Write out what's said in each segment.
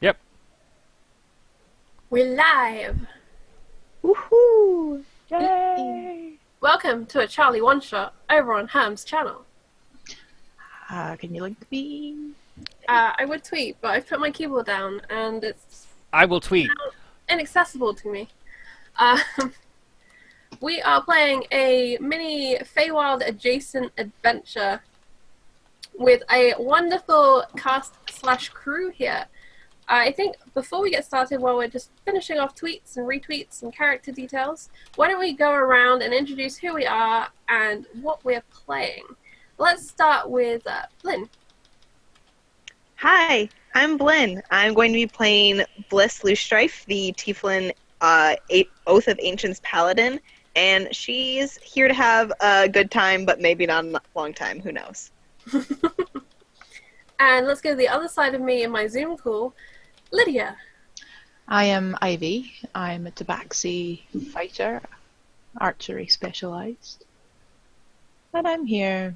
Yep. We're live. Woohoo! Yay! Welcome to a Charlie One Shot over on Ham's channel. Can you link me? I would tweet, but I've put my keyboard down and it's I will tweet. inaccessible to me. We are playing a mini Feywild adjacent adventure with a wonderful cast/crew here. I think before we get started, while we're just finishing off tweets and retweets and character details, why don't we go around and introduce who we are and what we're playing. Let's start with Blynn. Hi, I'm Blynn. I'm going to be playing Bliss Loosestrife, the Tieflin Oath of Ancients Paladin, and she's here to have a good time, but maybe not a long time. Who knows? And let's go to the other side of me in my Zoom call, Lydia. I am Ivy. I'm a Tabaxi fighter, archery specialized. And I'm here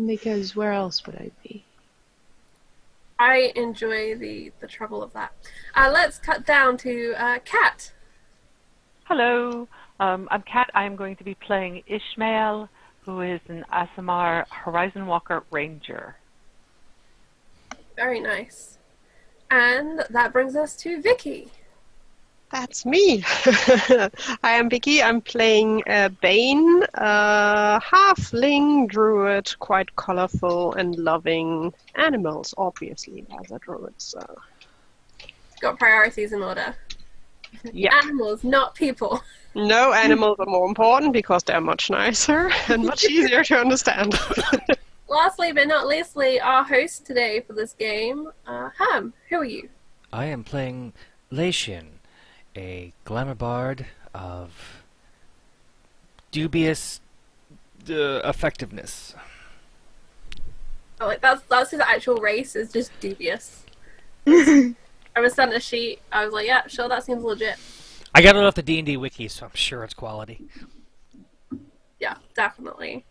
because where else would I be? I enjoy the trouble of that. Let's cut down to Kat. Hello, I'm Kat. I'm going to be playing Ishmael, who is an Aasimar Horizon Walker Ranger. Very nice. And that brings us to Vicky. That's me. I am Vicky. I'm playing Bane, halfling druid, quite colorful and loving animals, obviously, as a druid. So, Got priorities in order. yeah. Animals, not people. No, animals are more important because they're much nicer and much easier to understand. Lastly but not leastly, our host today for this game, Ham. Who are you? I am playing Lacian, a glamour bard of dubious effectiveness. Oh, like that's his actual race. Is just dubious. I was sent a sheet. I was like, yeah, sure, that seems legit. I got it off the D&D wiki, so I'm sure it's quality. Yeah, definitely.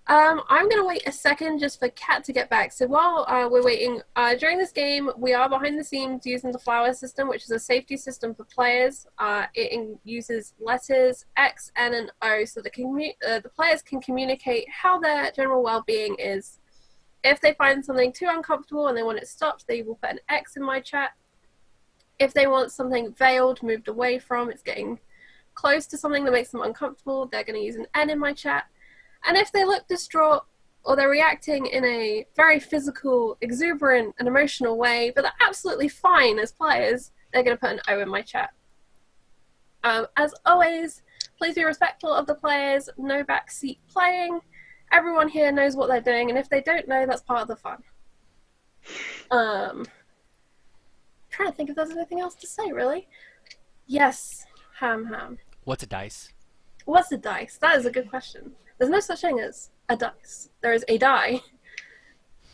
I'm going to wait a second just for Kat to get back. So while we're waiting, during this game, we are behind the scenes using the flower system, which is a safety system for players. It uses letters X, N, and O so the players can communicate how their general well-being is. If they find something too uncomfortable and they want it stopped, they will put an X in my chat. If they want something veiled, moved away from, it's getting close to something that makes them uncomfortable, they're going to use an N in my chat. And if they look distraught or they're reacting in a very physical, exuberant, and emotional way, but they're absolutely fine as players, they're going to put an O in my chat. As always, please be respectful of the players, no backseat playing. Everyone here knows what they're doing, and if they don't know, that's part of the fun. Trying to think if there's anything else to say, really. Yes, Ham. What's a dice? What's a dice? That is a good question. There's no such thing as a dice. There is a die,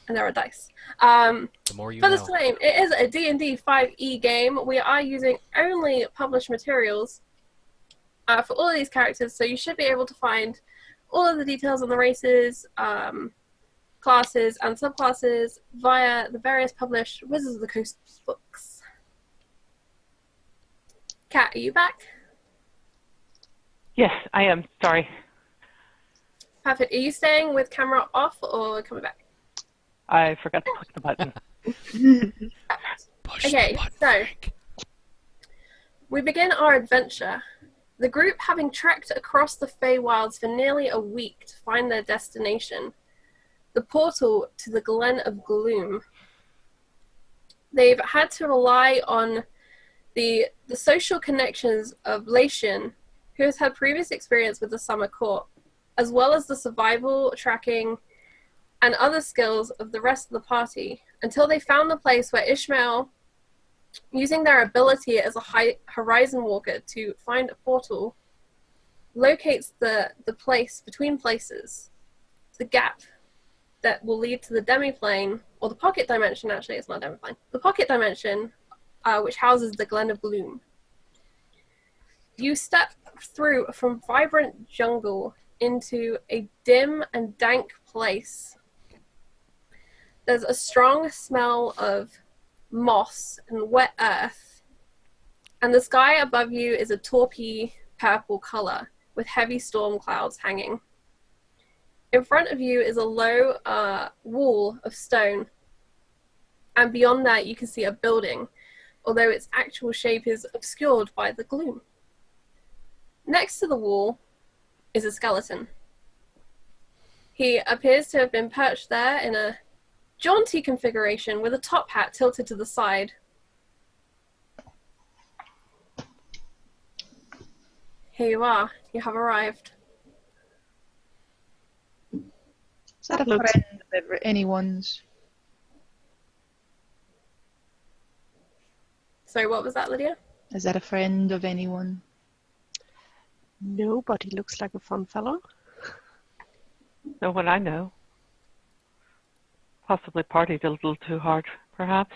and there are dice. The more you For know. this time, it is a D&D 5e game. We are using only published materials for all of these characters, so you should be able to find all of the details on the races, classes, and subclasses via the various published Wizards of the Coast books. Kat, are you back? Yes, I am. Sorry. Perfect. Are you staying with camera off or coming back? I forgot to click the button. Push Okay, the button, so Frank. we begin our adventure. The group having trekked across the Feywilds for nearly a week to find their destination, the portal to the Glen of Gloom. They've had to rely on the social connections of Lacian, who has had previous experience with the Summer Court, as well as the survival, tracking, and other skills of the rest of the party, until they found the place where Ishmael, using their ability as a horizon walker to find a portal, locates the place between places, the gap that will lead to the demiplane, or the pocket dimension, actually, it's not demiplane, the pocket dimension, which houses the Glen of Gloom. You step through from vibrant jungle into a dim and dank place. There's a strong smell of moss and wet earth, and the sky above you is a taupey purple color with heavy storm clouds hanging. In front of you is a low wall of stone, and beyond that you can see a building, although its actual shape is obscured by the gloom. Next to the wall is a skeleton. He appears to have been perched there in a jaunty configuration with a top hat tilted to the side. Here you are. You have arrived. Is that a Looks- friend of anyone's? Sorry, what was that, Lydia? Is that a friend of anyone? No, but he looks like a fun fellow. No one I know. Possibly partied a little too hard, perhaps.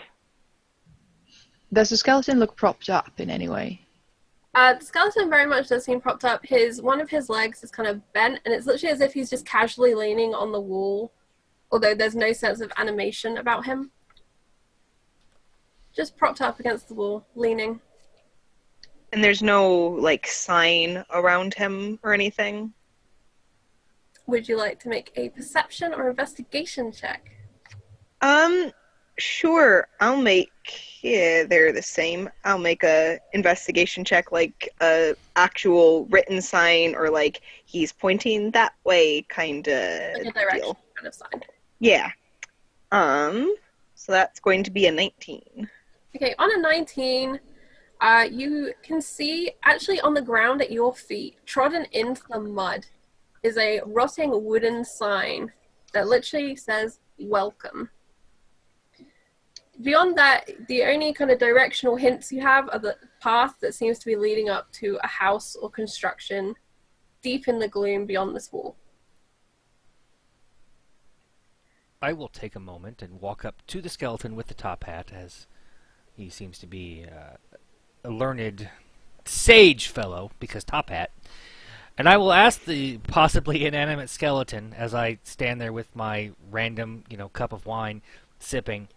Does the skeleton look propped up in any way? The skeleton very much does seem propped up. One of his legs is kind of bent, and it's literally as if he's just casually leaning on the wall, although there's no sense of animation about him. Just propped up against the wall, leaning. And there's no, like, sign around him or anything? Would you like to make a perception or investigation check? Sure. Yeah, they're the same. I'll make a investigation check, like a actual written sign, or like he's pointing that way kind of Like a direction deal. kind of sign. Yeah. So that's going to be a 19. Okay, on a 19, you can see actually on the ground at your feet, trodden into the mud, is a rotting wooden sign that literally says welcome. Beyond that, the only kind of directional hints you have are the path that seems to be leading up to a house or construction deep in the gloom beyond this wall. I will take a moment and walk up to the skeleton with the top hat, as he seems to be a learned sage fellow, because top hat. And I will ask the possibly inanimate skeleton, as I stand there with my random, cup of wine, sipping,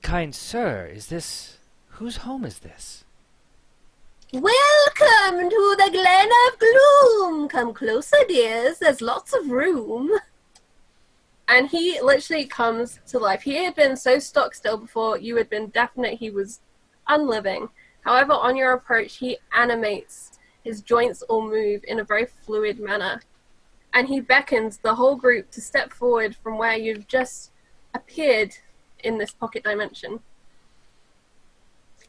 kind sir, whose home is this? Welcome to the Glen of Gloom! Come closer, dears, there's lots of room. And he literally comes to life. He had been so stock still before, you had been definite he was unliving. However, on your approach, he animates. His joints all move in a very fluid manner. And he beckons the whole group to step forward from where you've just appeared in this pocket dimension.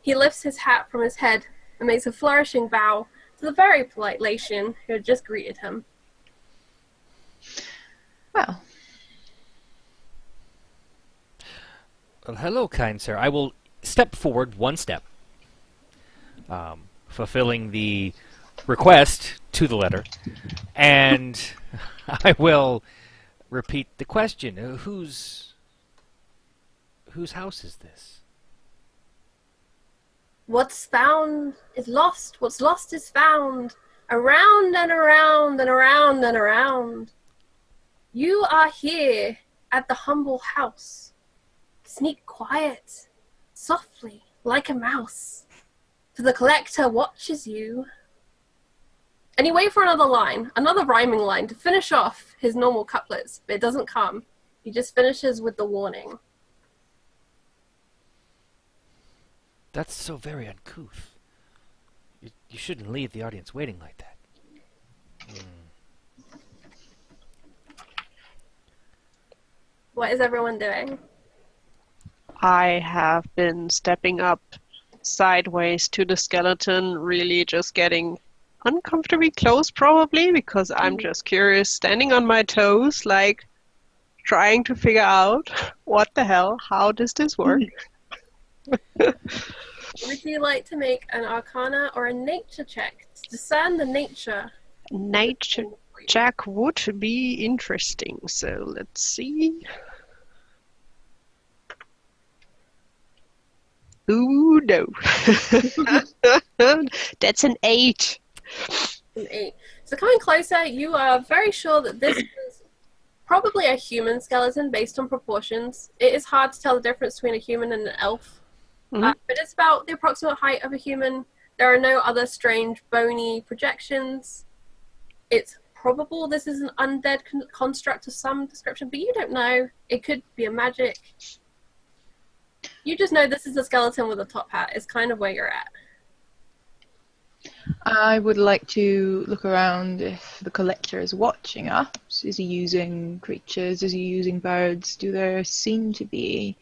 He lifts his hat from his head and makes a flourishing bow to the very polite Latian who had just greeted him. Well, Hello, kind sir. I will step forward one step, fulfilling the request to the letter, and I will repeat the question. Whose house is this? What's found is lost. What's lost is found. Around and around and around and around. You are here at the humble house. Sneak quiet, softly, like a mouse. For the collector watches you. And you wait for another rhyming line to finish off his normal couplets, but it doesn't come. He just finishes with the warning. That's so very uncouth. You shouldn't leave the audience waiting like that. What is everyone doing? I have been stepping up sideways to the skeleton, really just getting uncomfortably close probably, because I'm just curious, standing on my toes, like trying to figure out what the hell, how does this work? Would you like to make an arcana or a nature check to discern the nature? Nature check would be interesting, so let's see. Ooh, no. That's an 8. An 8. So coming closer, you are very sure that this is probably a human skeleton based on proportions. It is hard to tell the difference between a human and an elf. Mhm. But it's about the approximate height of a human. There are no other strange bony projections. It's probable this is an undead construct of some description, but you don't know. It could be a magic. You just know this is a skeleton with a top hat. It's kind of where you're at. I would like to look around if the collector is watching us. Is he using creatures? Is he using birds? Do there seem to be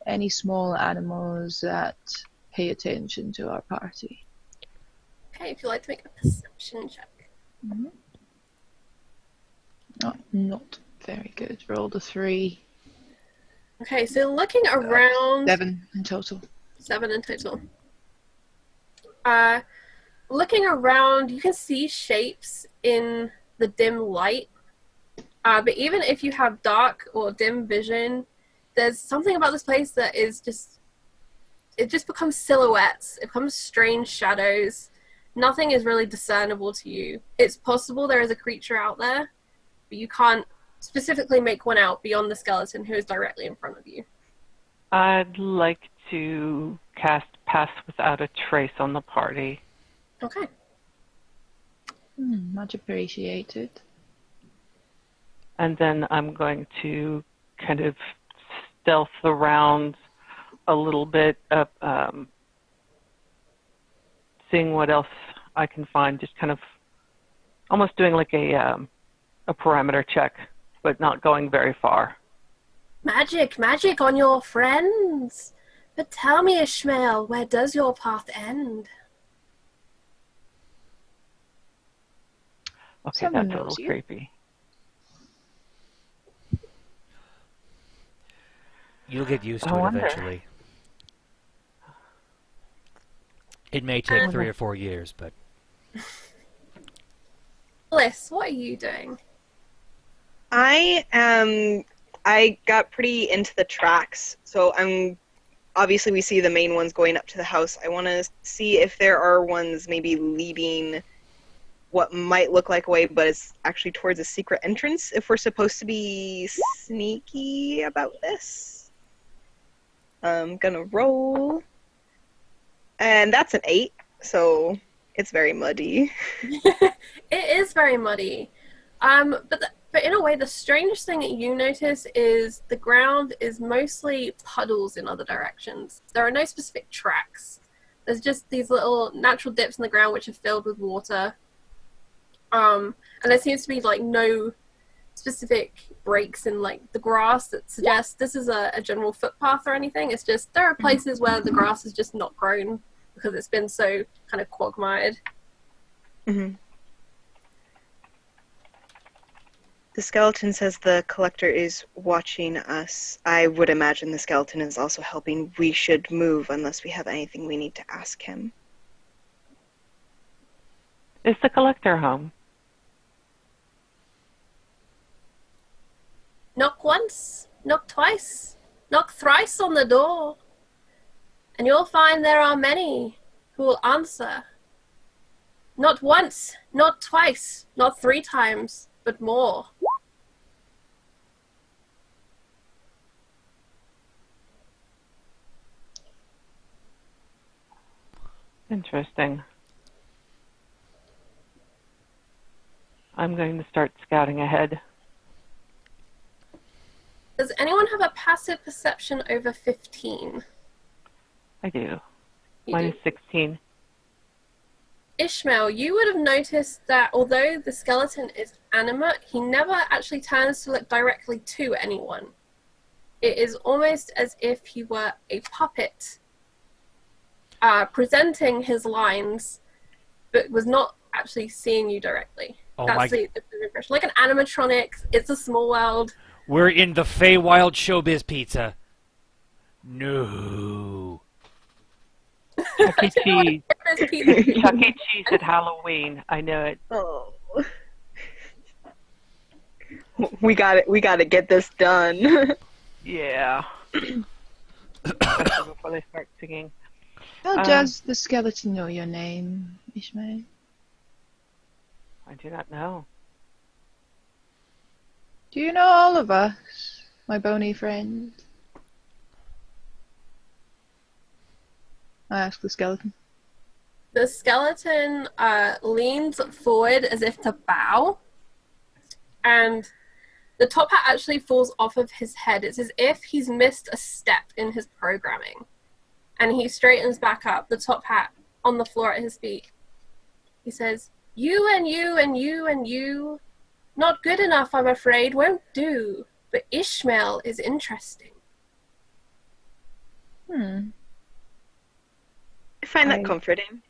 any small animals that pay attention to our party? Okay, if you'd like to make a perception check. Oh, not very good. Rolled a 3. Okay, so looking around... 7 in total. 7 in total. Looking around, you can see shapes in the dim light. But even if you have dark or dim vision, there's something about this place that is just... It just becomes silhouettes. It becomes strange shadows. Nothing is really discernible to you. It's possible there is a creature out there, but you can't specifically make one out beyond the skeleton who is directly in front of you. I'd like to cast Pass Without a Trace on the party. Okay. Much appreciated. And then I'm going to kind of stealth around a little bit, seeing what else I can find, just kind of almost doing like a perimeter check, but not going very far. Magic on your friends. But tell me, Ishmael, where does your path end? Okay, Someone that's a knows little you. creepy. You'll get used I to it wonder. eventually. It may take 3 or 4 years, but Bliss, what are you doing? I got pretty into the tracks, so obviously we see the main ones going up to the house. I want to see if there are ones maybe leading what might look like a way, but it's actually towards a secret entrance, if we're supposed to be sneaky about this. I'm gonna roll. And that's an 8, so it's very muddy. It is very muddy. But in a way, the strange thing that you notice is the ground is mostly puddles in other directions. There are no specific tracks. There's just these little natural dips in the ground which are filled with water. And there seems to be like no specific breaks in like the grass that suggest this is a general footpath or anything. It's just there are places where the grass is just not grown because it's been so kind of quagmired. Mm-hmm. The skeleton says the collector is watching us. I would imagine the skeleton is also helping. We should move unless we have anything we need to ask him. Is the collector home? Knock once, knock twice, knock thrice on the door, and you'll find there are many who will answer. Not once, not twice, not 3 times, but more. Interesting. I'm going to start scouting ahead. Does anyone have a passive perception over 15? I do. You Minus do. 16. Ishmael, you would have noticed that although the skeleton is animate, he never actually turns to look directly to anyone. It is almost as if he were a puppet, presenting his lines, but was not actually seeing you directly. Oh That's my- the impression. Like an animatronic, it's a small world. we're in the Feywild Showbiz Pizza. No. Chuck E. Cheese. There's Peter. Chuck E. Cheese at Halloween. I know it. Oh. We got to get this done. Yeah. Especially before they start singing. How Um, does the skeleton know your name, Ishmael? I do not know. Do you know all of us, my bony friend? I asked the skeleton. The skeleton leans forward as if to bow, and the top hat actually falls off of his head. It's as if he's missed a step in his programming. And he straightens back up, the top hat on the floor at his feet. He says, "You and you and you and you. Not good enough, I'm afraid, won't do. But Ishmael is interesting." Hmm. I find that I- comforting.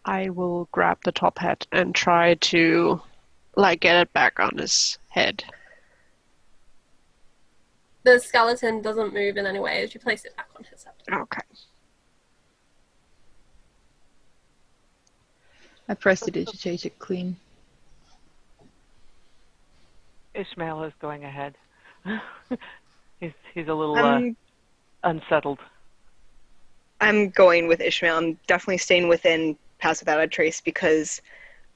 I will grab the top hat and try to, like, get it back on his head. The skeleton doesn't move in any way as you place it back on his head. Okay. I prestidigitate it clean. Ishmael is going ahead. he's a little unsettled. I'm going with Ishmael. I'm definitely staying within Pass Without a Trace because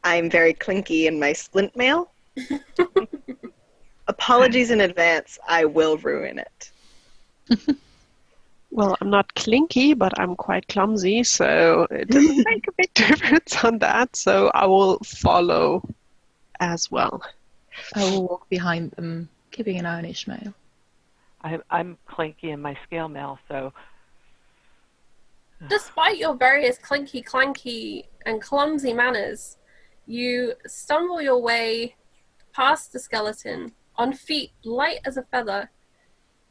I'm very clinky in my splint mail. Apologies in advance. I will ruin it. Well, I'm not clinky, but I'm quite clumsy, so it doesn't make a big difference on that. So I will follow as well. I will walk behind them, keeping an eye on Ishmael. I'm clanky in my scale mail, so Despite your various clinky, clanky, and clumsy manners, you stumble your way past the skeleton on feet light as a feather,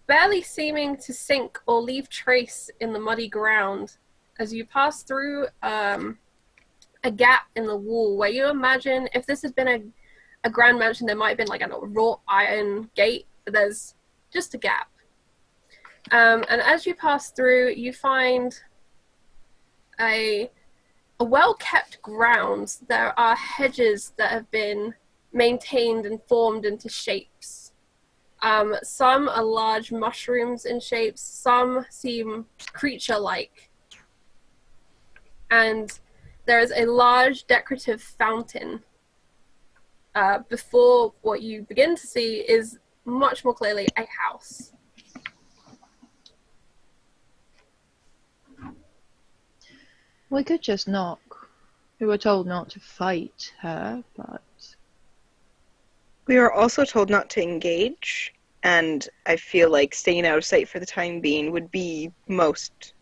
barely seeming to sink or leave trace in the muddy ground as you pass through a gap in the wall where you imagine if this had been a grand mansion, there might have been like a wrought iron gate, but there's just a gap. And as you pass through, you find a well-kept grounds. There are hedges that have been maintained and formed into shapes. Some are large mushrooms in shapes, some seem creature-like. And there is a large decorative fountain before what you begin to see is much more clearly a house. We could just knock. We were told not to fight her, but We were also told not to engage, and I feel like staying out of sight for the time being would be most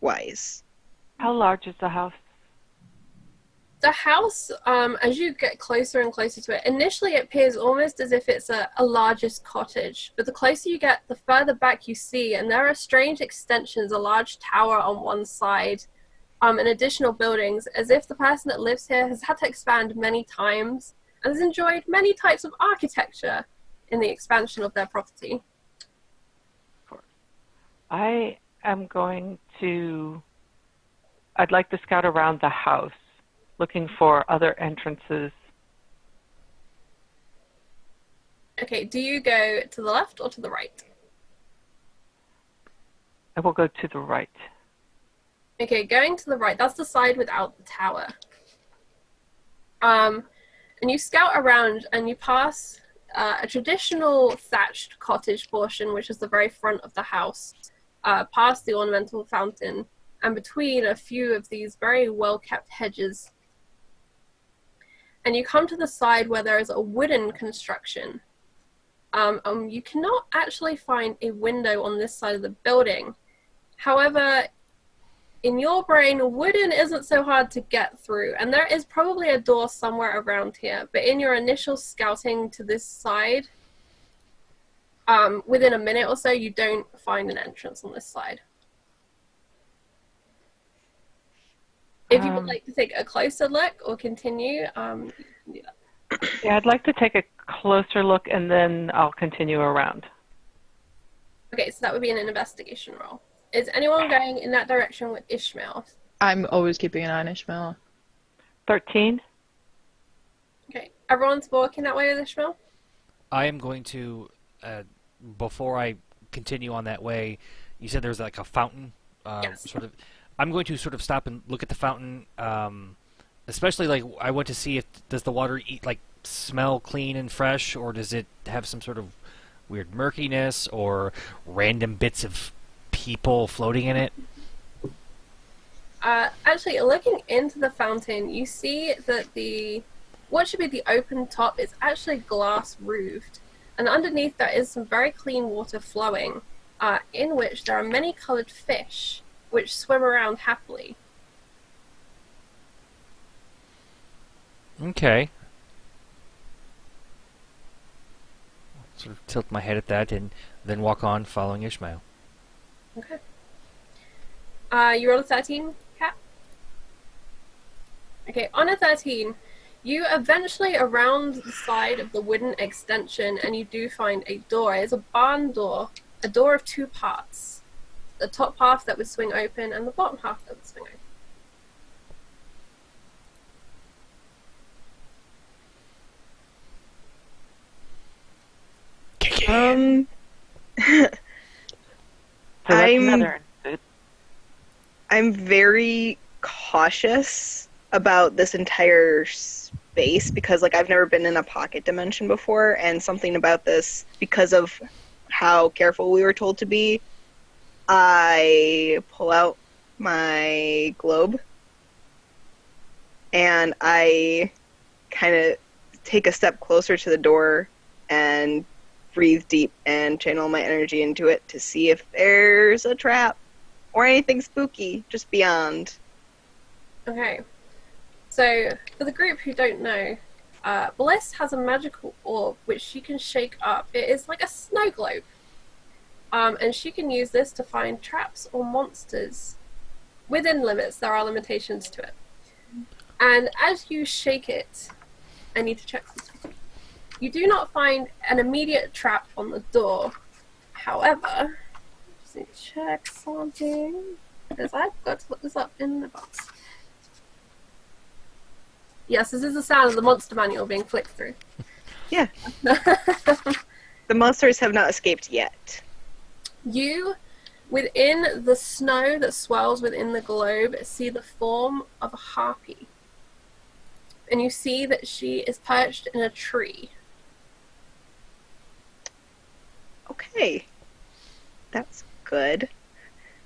wise. how large is the house? The house, as you get closer and closer to it, initially it appears almost as if it's a largest cottage. But the closer you get, the further back you see, and there are strange extensions, a large tower on one side, and additional buildings, as if the person that lives here has had to expand many times and has enjoyed many types of architecture in the expansion of their property. I am I'd like to scout around the house, looking for other entrances. Okay, do you go to the left or to the right? I will go to the right. Okay, going to the right, that's the side without the tower. And you scout around and you pass a traditional thatched cottage portion, which is the very front of the house, past the ornamental fountain, and between a few of these very well-kept hedges. And you come to the side where there is a wooden construction. You cannot actually find a window on this side of the building. However, in your brain, wooden isn't so hard to get through, and there is probably a door somewhere around here, but in your initial scouting to this side, within a minute or so, you don't find an entrance on this side. If you would like to take a closer look or continue, you can do that. Yeah, I'd like to take a closer look and then I'll continue around. Okay, so that would be an investigation roll. Is anyone going in that direction with Ishmael? I'm always keeping an eye on Ishmael. 13? Okay, everyone's walking that way with Ishmael? I am going to, before I continue on that way, you said there's like a fountain. Yes. Sort of. I'm going to sort of stop and look at the fountain. Especially like I want to see if does the water smell clean and fresh, or does it have some sort of weird murkiness or random bits of people floating in it? Actually, looking into the fountain, you see that what should be the open top is actually glass roofed, and underneath there is some very clean water flowing, in which there are many colored fish which swim around happily. Okay. Sort of tilt my head at that and then walk on following Ishmael. Okay. You roll a 13, Cat? Okay, on a 13, you eventually around the side of the wooden extension and you do find a door. It's a barn door, a door of 2 parts. The top half that would swing open and the bottom half that would swing open. Um, So that's another. I'm very cautious about this entire space because, like, I've never been in a pocket dimension before, and something about this, because of how careful we were told to be, I pull out my globe and I kind of take a step closer to the door and breathe deep and channel my energy into it to see if there's a trap or anything spooky just beyond. Okay. So, for the group who don't know, Bliss has a magical orb which she can shake up. It is like a snow globe. And she can use this to find traps or monsters. Within limits, there are limitations to it. And as you shake it, I need to check this. You do not find an immediate trap on the door. However, just need to check something. Because I've got to look this up in the box. Yes, this is the sound of the monster manual being flicked through. Yeah. The monsters have not escaped yet. You, within the snow that swirls within the globe, see the form of a harpy. And you see that she is perched in a tree. Okay. That's good.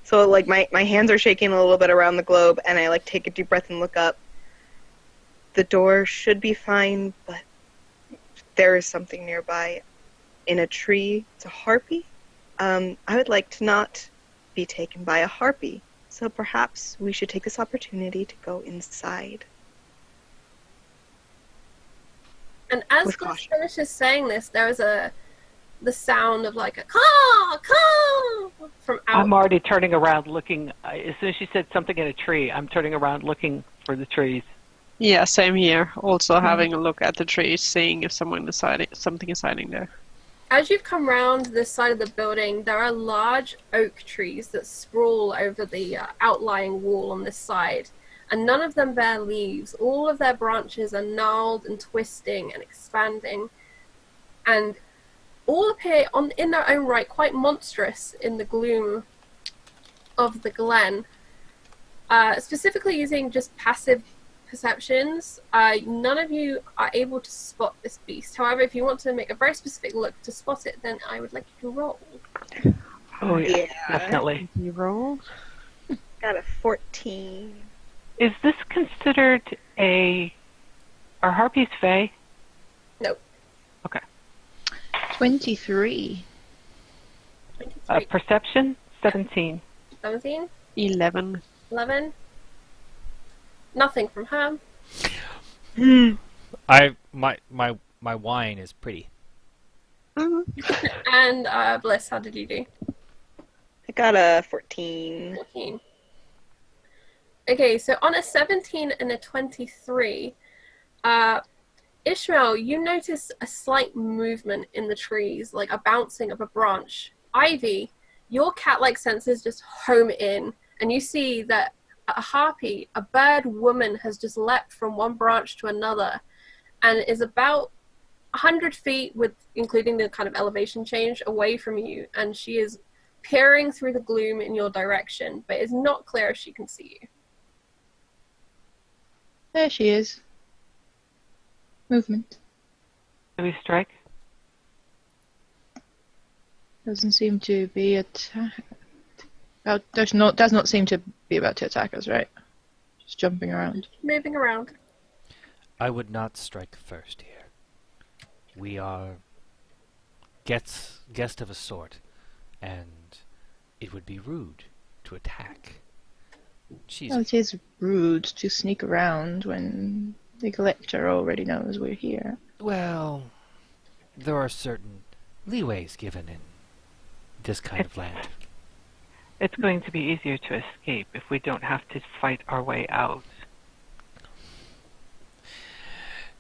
So, like, my hands are shaking a little bit around the globe, and I, like, take a deep breath and look up. The door should be fine, but there is something nearby. In a tree. It's a harpy. I would like to not be taken by a harpy, so perhaps we should take this opportunity to go inside. And as With Bliss caution. finishes saying this, there is the sound of like a caw, caw from out. I'm already turning around looking. As soon as she said something in a tree, I'm turning around looking for the trees. Yeah, same here. Also having a look at the trees, seeing if something is hiding there. As you've come round this side of the building, there are large oak trees that sprawl over the outlying wall on this side, and none of them bear leaves. All of their branches are gnarled and twisting and expanding, and all appear in their own right quite monstrous in the gloom of the glen. Specifically using just passive perceptions, none of you are able to spot this beast. However, if you want to make a very specific look to spot it, then I would like you to roll. Oh yeah, Yeah. definitely. You roll. Got a 14. Is this considered are harpies fey? Nope. Okay. 23. 23. Perception 17. 17? 11. 11? Nothing from her. My wine is pretty. And Bliss, how did you do? I got a 14. 14. Okay, so on a 17 and a 23, Ishmael, you notice a slight movement in the trees, like a bouncing of a branch. Ivy, your cat-like senses just home in, and you see that a harpy, a bird woman, has just leapt from one branch to another and is about 100 feet, with including the kind of elevation change, away from you, and she is peering through the gloom in your direction, but it's not clear if she can see you. There she is. Movement. Do we strike? Doesn't seem to be attack. Does not seem to be about to attack us, right? Just jumping around. Moving around. I would not strike first here. We are guest of a sort, and it would be rude to attack. She's Well, it is rude to sneak around when the collector already knows we're here. well. There are certain leeways given in this kind of land. It's going to be easier to escape if we don't have to fight our way out.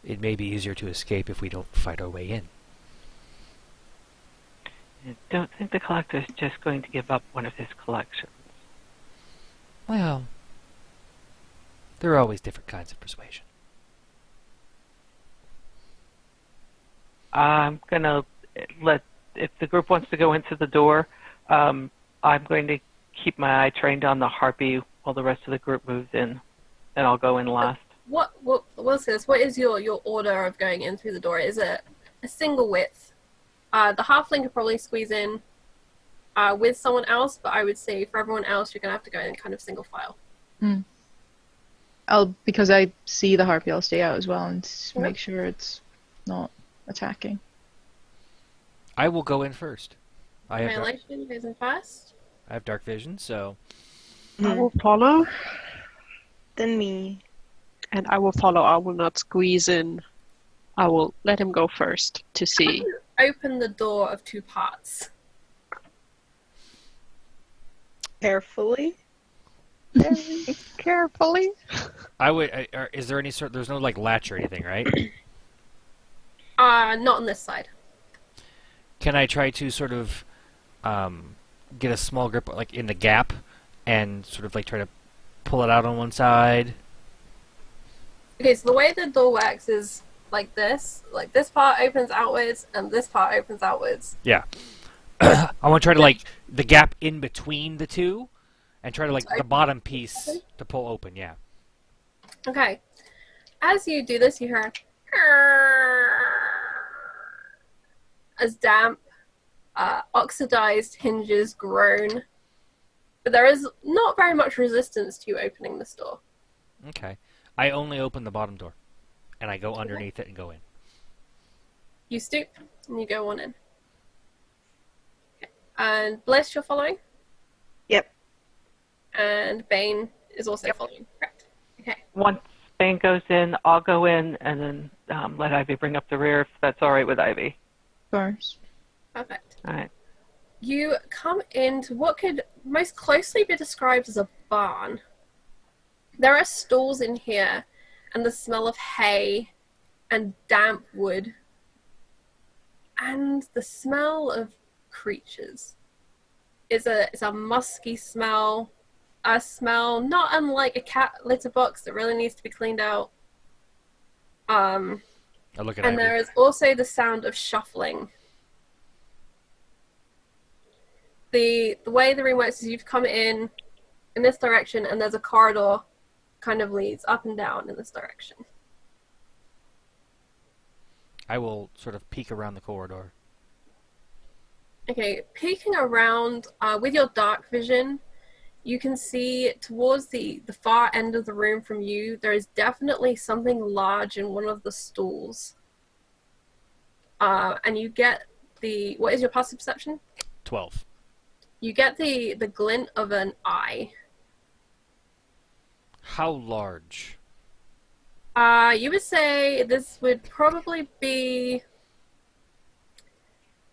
It may be easier to escape if we don't fight our way in. I don't think the collector's just going to give up one of his collections. Well, there are always different kinds of persuasion. I'm gonna if the group wants to go into the door, I'm going to keep my eye trained on the harpy while the rest of the group moves in, and I'll go in last. We'll say this. What is your order of going in through the door? Is it a single width? The halfling could probably squeeze in with someone else, but I would say for everyone else, you're going to have to go in kind of single file. Because I see the harpy, I'll stay out as well and make sure it's not attacking. I will go in first. I have Annihilation goes in first. dark vision, so I will follow, Then me. and I will follow. I will not squeeze in. I will let him go first to see. Open the door of two parts. Carefully. Very carefully. I would. Is there any sort? There's no like latch or anything, right? Not on this side. Can I try to sort of get a small grip, like in the gap, and sort of like try to pull it out on one side? Okay, so the way the door works is like this. Like this part opens outwards, and this part opens outwards. Yeah. I want to try to like the gap in between the two, and try to like the bottom piece to pull open. Yeah. Okay. As you do this, you hear as damp, oxidized hinges groan. But there is not very much resistance to you opening this door. Okay. I only open the bottom door, and I go underneath it and go in. You stoop, and you go on in. Okay. And Bliss, you're following? Yep. And Bane is also following. Correct. Okay. Once Bane goes in, I'll go in, and then let Ivy bring up the rear if that's all right with Ivy. Of course. Perfect. All right. You come into what could most closely be described as a barn. There are stalls in here, and the smell of hay and damp wood, and the smell of creatures. It's a musky smell, a smell not unlike a cat litter box that really needs to be cleaned out. I look at And Ivy. there is also the sound of shuffling. The way the room works is you've come in this direction, and there's a corridor kind of leads up and down in this direction. I will sort of peek around the corridor. Okay, peeking around with your dark vision, you can see towards the far end of the room from you, there is definitely something large in one of the stalls. And you get what is your passive perception? 12. You get the glint of an eye. How large? You would say this would probably be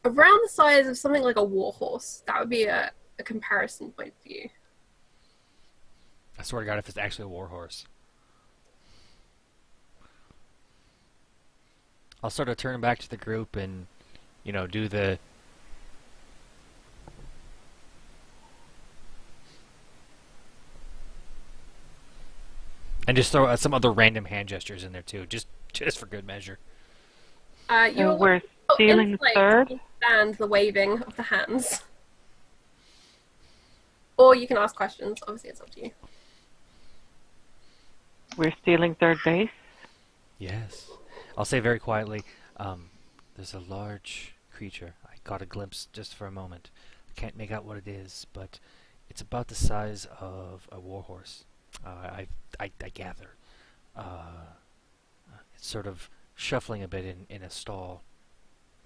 around the size of something like a warhorse. That would be a comparison point for you. I swear to God, if it's actually a warhorse. I'll sort of turn back to the group and, do the... And just throw some other random hand gestures in there, too, just for good measure. You're We're stealing the insight third. and the waving of the hands. or you can ask questions. Obviously, it's up to you. We're stealing third base. Yes. I'll say very quietly, there's a large creature. I caught a glimpse just for a moment. I can't make out what it is, but it's about the size of a warhorse. I gather. It's sort of shuffling a bit in a stall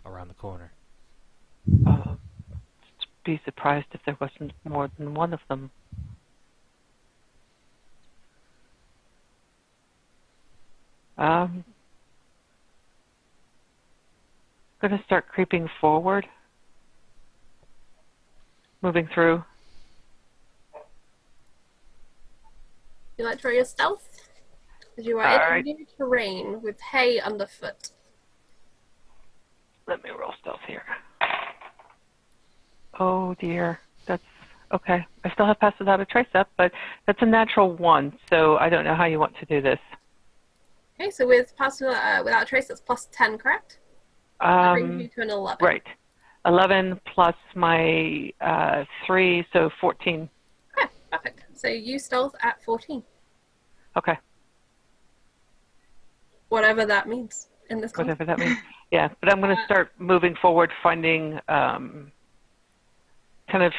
around the corner. Be surprised if there wasn't more than one of them. Going to start creeping forward, moving through. You like to roll your stealth? Because you are Alright. in new terrain with hay underfoot. Let me roll stealth here. Oh dear, that's okay. I still have passed without a trace up, but that's a natural 1, so I don't know how you want to do this. Okay, so with pass without a trace, that's plus 10, correct? That brings you to an 11. Right. 11 plus my 3, so 14. Okay, perfect. So you stealth at 14. Okay, Whatever that means in this context. whatever that means. Yeah, but I'm going to start moving forward, finding, kind of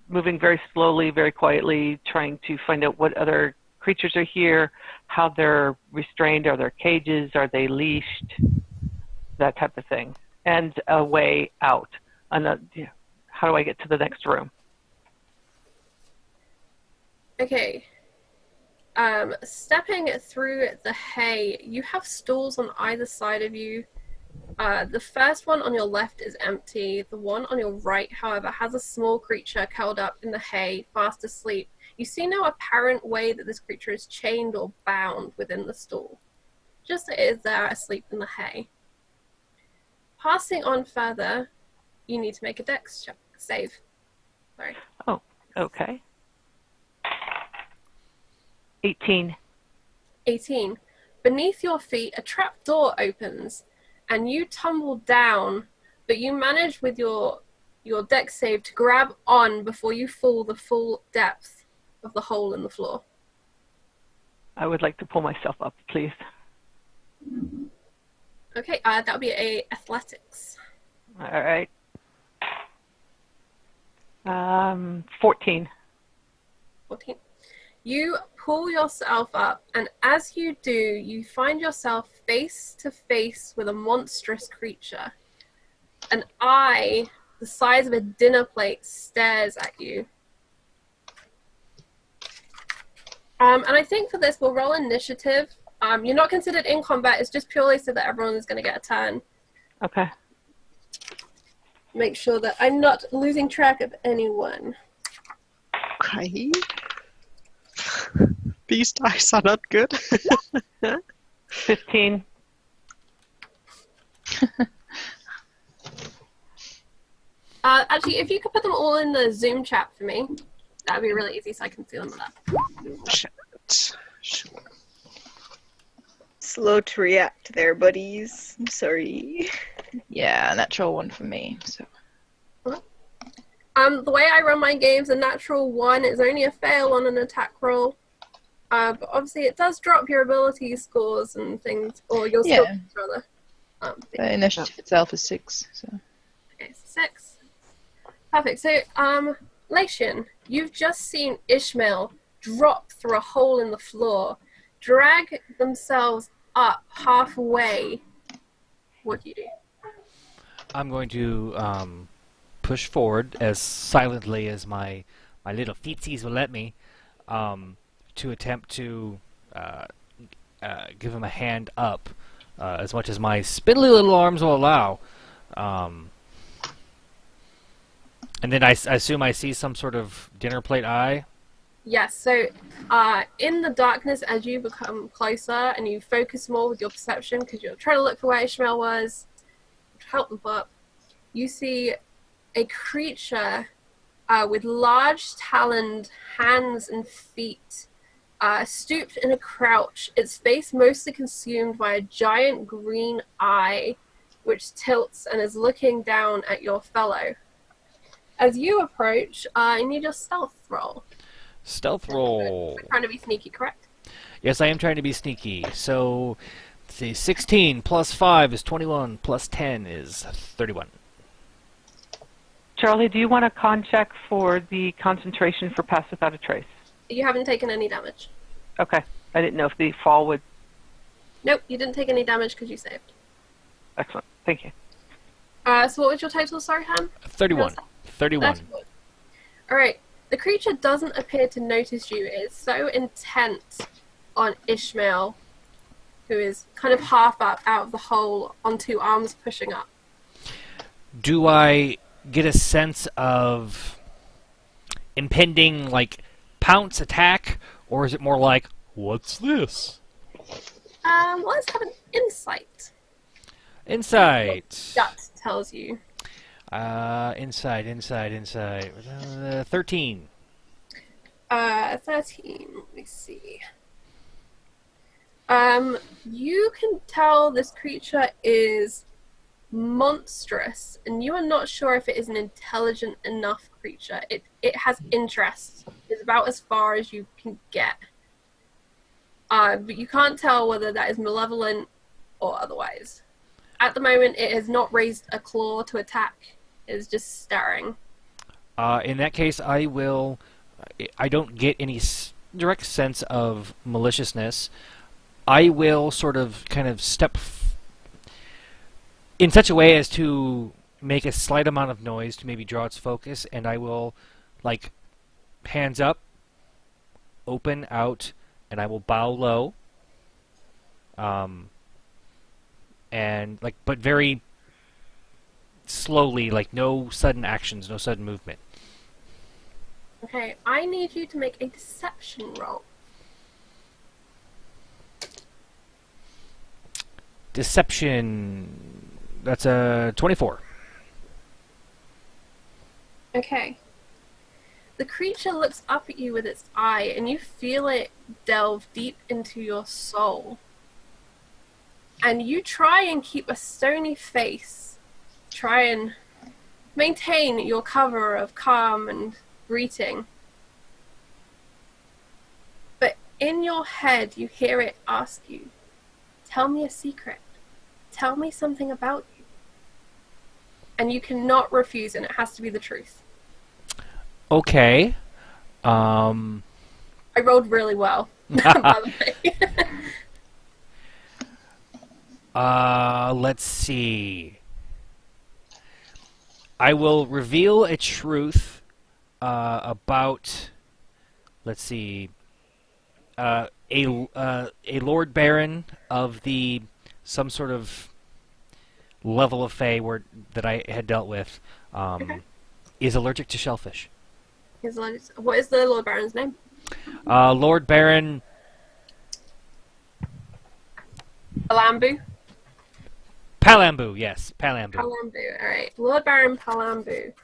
moving very slowly, very quietly, trying to find out what other creatures are here, how they're restrained, are there cages, are they leashed, that type of thing, and a way out. How do I get to the next room? Okay. Stepping through the hay, you have stalls on either side of you. The first one on your left is empty. The one on your right, however, has a small creature curled up in the hay, fast asleep. You see no apparent way that this creature is chained or bound within the stall. Just it is there asleep in the hay. Passing on further, you need to make a dex check. Save. Sorry. Oh, okay. 18. 18. Beneath your feet, a trap door opens, and you tumble down, but you manage with your dex save to grab on before you fall the full depth of the hole in the floor. I would like to pull myself up, please. Okay, that would be a athletics. All right. 14. 14. You pull yourself up, and as you do, you find yourself face to face with a monstrous creature. An eye the size of a dinner plate stares at you. And I think for this, we'll roll initiative. You're not considered in combat. It's just purely so that everyone is going to get a turn. Okay. Make sure that I'm not losing track of anyone. Okay. These dice are not good. 15. Actually, if you could put them all in the Zoom chat for me, that would be really easy so I can see them up. Chat. Sure. Slow to react there, buddies. I'm sorry. Yeah, natural 1 for me. So The way I run my games, a natural 1 is only a fail on an attack roll. But obviously it does drop your ability scores and things, or your skill Yeah. points, rather. the initiative itself is 6. So Okay, 6. Perfect. So, Latian, you've just seen Ishmael drop through a hole in the floor, drag themselves up halfway. What do you do? I'm going to push forward as silently as my little feetsies will let me to attempt to give him a hand up as much as my spindly little arms will allow. And then I assume I see some sort of dinner plate eye. Yes, so in the darkness, as you become closer and you focus more with your perception, because you're trying to look for where Ishmael was, to help them up, you see a creature with large taloned hands and feet, stooped in a crouch, its face mostly consumed by a giant green eye, which tilts and is looking down at your fellow. As you approach, I need your stealth roll. Stealth roll. We're trying to be sneaky, correct? Yes, I am trying to be sneaky. So, let's see, 16 plus 5 is 21, plus 10 is 31. Charlie, do you want a con check for the concentration for Pass Without a Trace? You haven't taken any damage. Okay. I didn't know if the fall would... Nope, you didn't take any damage because you saved. Excellent. Thank you. So what was your total, sorry, Han? 31. 31. That's good. Alright, the creature doesn't appear to notice you. It is so intent on Ishmael, who is kind of half up out of the hole on two arms pushing up. Do I get a sense of impending, like, pounce attack, or is it more like, what's this? Let's have an insight. Insight. Gut tells you. Insight. 13. 13. Let me see. You can tell this creature is monstrous, and you are not sure if it is an intelligent enough creature. It has interest. It's about as far as you can get. But you can't tell whether that is malevolent or otherwise. At the moment, it has not raised a claw to attack. It is just staring. In that case, I don't get any direct sense of maliciousness. I will sort of kind of step in such a way as to make a slight amount of noise to maybe draw its focus, and I will, like, hands up, open, out, and I will bow low. And, like, but very slowly, like, no sudden actions, no sudden movement. Okay, I need you to make a deception roll. Deception. That's a 24. Okay. The creature looks up at you with its eye, and you feel it delve deep into your soul. And you try and keep a stony face. Try and maintain your cover of calm and greeting. But in your head, you hear it ask you, tell me a secret. Tell me something about you. And you cannot refuse, and it has to be the truth. Okay. I rolled really well, by the way. Let's see. I will reveal a truth about, let's see, a Lord Baron of some sort of level of Fey that I had dealt with is allergic to shellfish. What is the Lord Baron's name? Lord Baron Palambu? Palambu, yes, Palambu. Palambu, alright. Lord Baron Palambu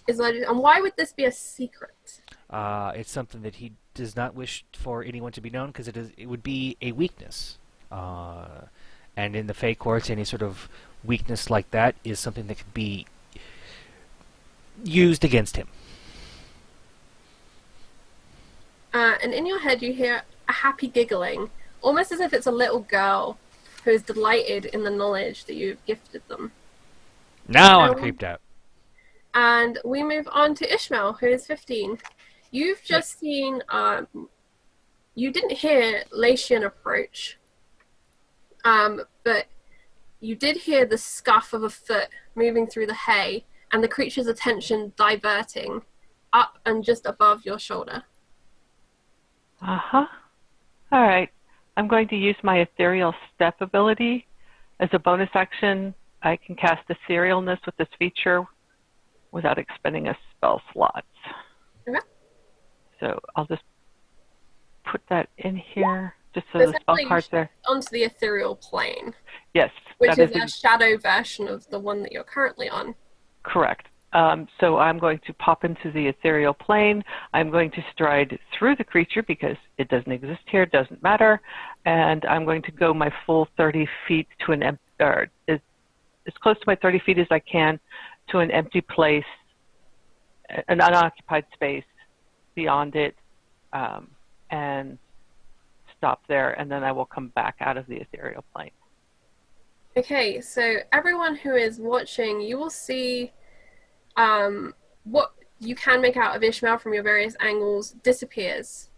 is allergic. And why would this be a secret? It's something that he does not wish for anyone to be known because it would be a weakness. And in the Fey courts, any sort of weakness like that is something that could be used against him. And in your head, you hear a happy giggling, almost as if it's a little girl who is delighted in the knowledge that you've gifted them. Now I'm creeped out. And we move on to Ishmael, who is 15. You've just seen, you didn't hear Latian approach, but you did hear the scuff of a foot moving through the hay and the creature's attention diverting up and just above your shoulder. Uh-huh. All right. I'm going to use my Ethereal Step ability. As a bonus action, I can cast Etherealness with this feature without expending a spell slot. Okay. So I'll just put that in here, just so the spell cards there. Onto the ethereal plane, Yes. which that is a shadow version of the one that you're currently on. Correct. So I'm going to pop into the ethereal plane. I'm going to stride through the creature because it doesn't exist here, doesn't matter. And I'm going to go my full 30 feet to as close to my 30 feet as I can to an empty place an unoccupied space beyond it, and stop there, and then I will come back out of the ethereal plane. Okay, so everyone who is watching, you will see what you can make out of Ishmael from your various angles disappears.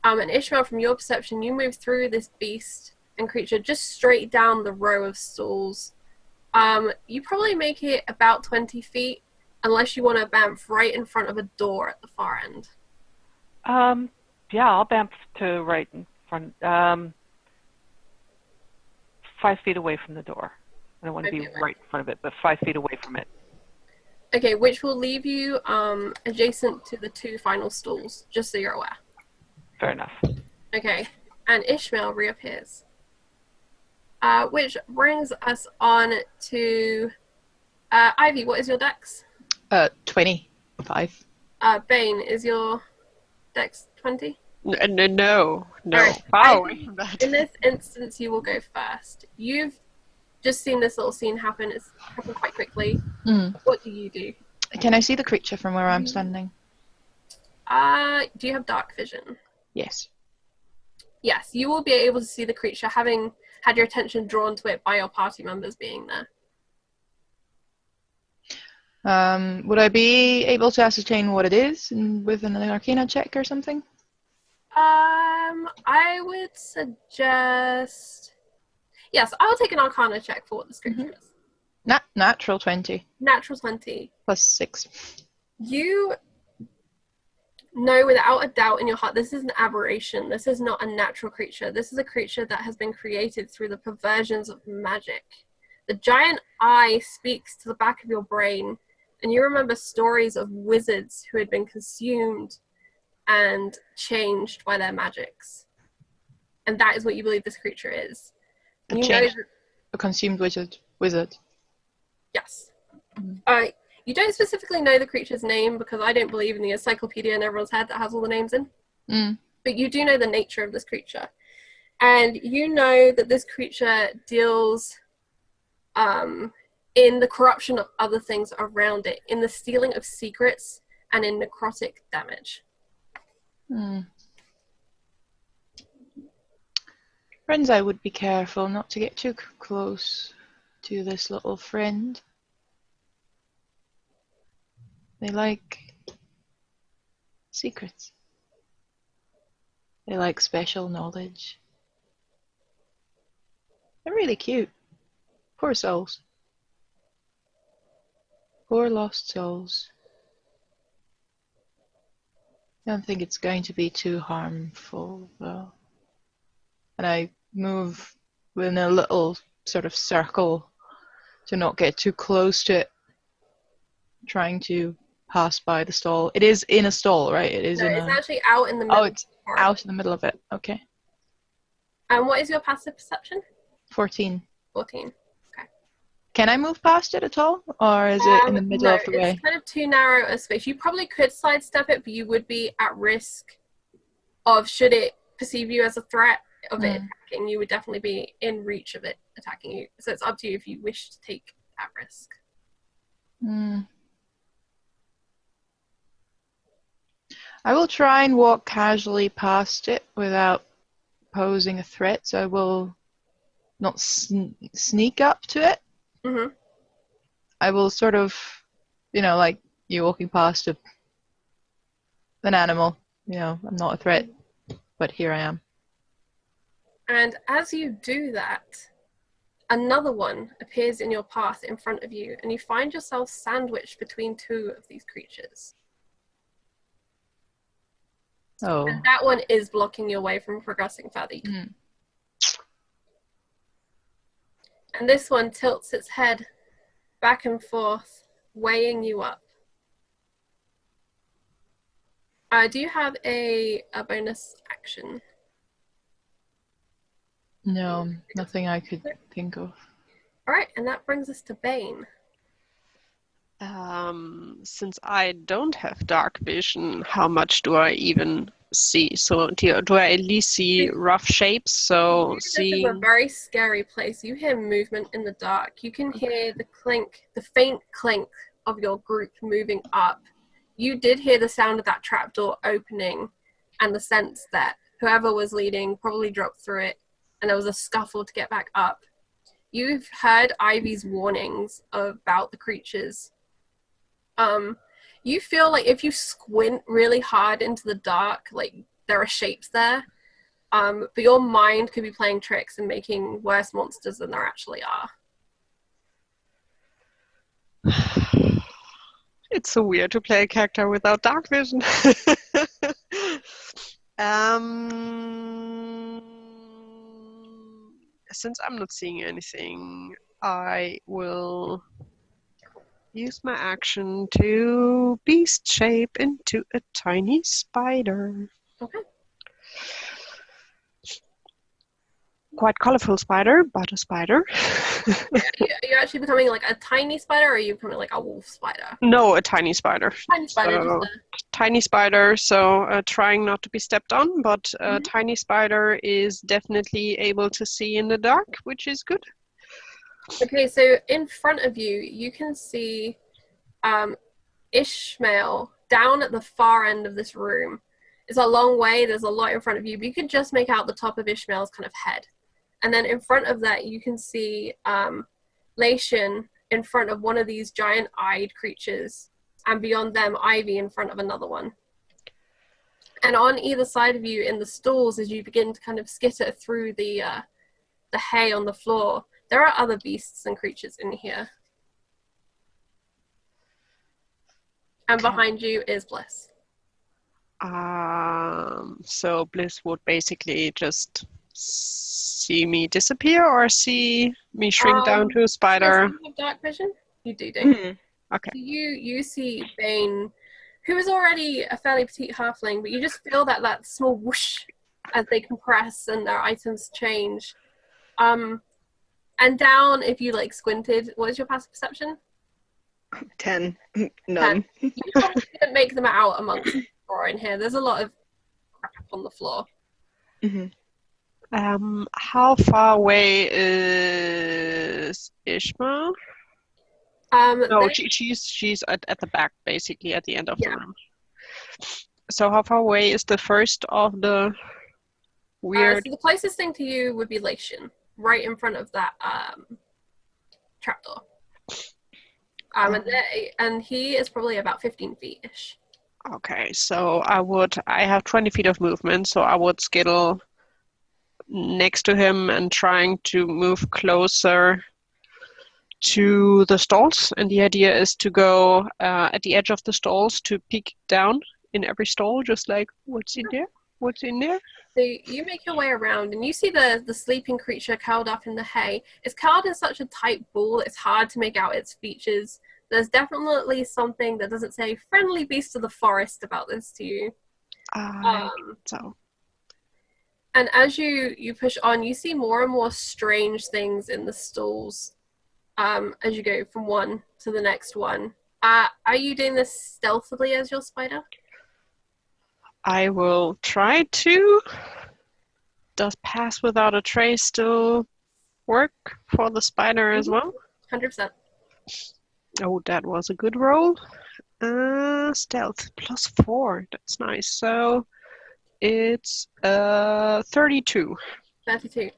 And Ishmael, from your perception, you move through this beast and creature just straight down the row of stalls. You probably make it about 20 feet, unless you want to bamf right in front of a door at the far end. Yeah, I'll bamf to right in front, 5 feet away from the door. I don't want to be right in front of it, but 5 feet away from it. Okay, which will leave you adjacent to the 2 final stalls, just so you're aware. Fair enough. Okay, and Ishmael reappears. Which brings us on to Ivy. What is your dex? 25. Bane, is your dex 20? No. Alright, Far Ivy, away from that. in this instance, you will go first. You've just seen this little scene happen. It's happened quite quickly. Mm. What do you do? Can I see the creature from where I'm standing? Do you have dark vision? Yes. Yes, you will be able to see the creature, having had your attention drawn to it by your party members being there. Would I be able to ascertain what it is with an Arcana check or something? I would suggest... Yes, I'll take an Arcana check for what this creature is. Natural 20. Natural 20. Plus 6. You know without a doubt in your heart, this is an aberration. This is not a natural creature. This is a creature that has been created through the perversions of magic. The giant eye speaks to the back of your brain, and you remember stories of wizards who had been consumed and changed by their magics. And that is what you believe this creature is. And you know that, A consumed wizard. yes. You don't specifically know the creature's name because I don't believe in the encyclopedia in everyone's head that has all the names in. Mm. But you do know the nature of this creature. And you know that this creature deals in the corruption of other things around it, in the stealing of secrets, and in necrotic damage. Friends, I would be careful not to get too close to this little friend. They like secrets. They like special knowledge. They're really cute. Poor souls. Poor lost souls. I don't think it's going to be too harmful, though. And I move in a little sort of circle to not get too close to it, trying to pass by the stall. It is in a stall, right? It is No, in it's a... actually out in the middle. Oh, it's out in the middle of it. Okay. And what is your passive perception? 14. 14. Can I move past it at all? Or is it in the middle of the way? It's kind of too narrow a space. You probably could sidestep it, but you would be at risk of, should it perceive you as a threat of it attacking, you would definitely be in reach of it attacking you. So it's up to you if you wish to take that risk. I will try and walk casually past it without posing a threat, so I will not sneak up to it. Mm-hmm. I will sort of, like you walking past an animal. I'm not a threat, but here I am. And as you do that, another one appears in your path in front of you, and you find yourself sandwiched between 2 of these creatures. Oh. And that one is blocking your way from progressing further. And this one tilts its head back and forth, weighing you up. Do you have a bonus action? No, nothing I could think of. Alright, and that brings us to Bane. Since I don't have dark vision, how much do I even see? So do I at least see rough shapes? So This is a very scary place. You hear movement in the dark. You can hear the faint clink of your group moving up. you did hear the sound of that trapdoor opening and the sense that whoever was leading probably dropped through it and there was a scuffle to get back up. You've heard Ivy's warnings about the creatures. You feel like if you squint really hard into the dark, like there are shapes there, but your mind could be playing tricks and making worse monsters than there actually are. It's so weird to play a character without dark vision. Since I'm not seeing anything, I will use my action to beast shape into a tiny spider. Okay. Quite colorful spider, but a spider. Are you actually becoming like a tiny spider, or are you becoming like a wolf spider? No, a tiny spider. Tiny spider, So, just tiny spider, so trying not to be stepped on, but a tiny spider is definitely able to see in the dark, which is good. Okay, so in front of you, you can see Ishmael down at the far end of this room. It's a long way, there's a lot in front of you, but you can just make out the top of Ishmael's kind of head. And then in front of that, you can see Latian in front of one of these giant-eyed creatures, and beyond them, Ivy in front of another one. And on either side of you in the stalls, as you begin to kind of skitter through the hay on the floor, there are other beasts and creatures in here. And behind you is Bliss. So Bliss would basically just see me disappear or see me shrink down to a spider? Yes, you have dark vision? You do. Okay. So you see Bane, who is already a fairly petite halfling, but you just feel that small whoosh as they compress and their items change. And down, if you like squinted, what is your passive perception? 10. None. 10. You probably couldn't make them out amongst the floor in here. There's a lot of crap on the floor. How far away is Ishma? No, she's at the back, basically, at the end of the room. So how far away is the first of the weird... So the closest thing to you would be Latian, right in front of that trapdoor. And he is probably about 15 feet-ish. Okay, so I have 20 feet of movement, so I would skittle next to him and trying to move closer to the stalls. And the idea is to go at the edge of the stalls to peek down in every stall, just like, what's in there? What's in there? So you make your way around and you see the sleeping creature curled up in the hay. It's curled in such a tight ball, it's hard to make out its features. There's definitely something that doesn't say friendly beast of the forest about this to you. So. And as you push on, you see more and more strange things in the stalls as you go from one to the next one. Are you doing this stealthily as your spider? I will try to. Does pass without a trace still work for the spider as well? 100%. Oh, that was a good roll. Stealth +4. That's nice. So it's 32. 32.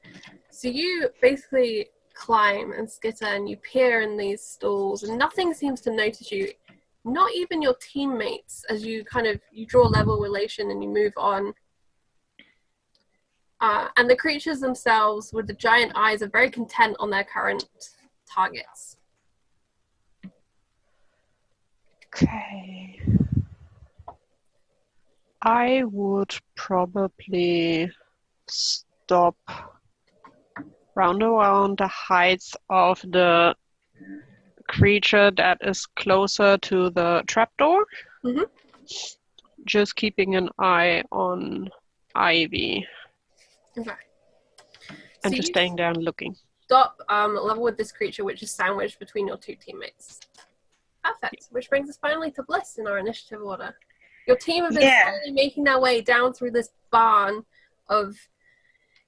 So you basically climb and skitter and you peer in these stalls and nothing seems to notice you. Not even your teammates as you draw level relation and you move on. And the creatures themselves with the giant eyes are very content on their current targets. Okay. I would probably stop round around the height of the creature that is closer to the trapdoor. Just keeping an eye on Ivy. Okay. And So just you staying there and looking. stop level with this creature which is sandwiched between your two teammates. Perfect. Which brings us finally to Bliss in our initiative order. Your team have been slowly making their way down through this barn of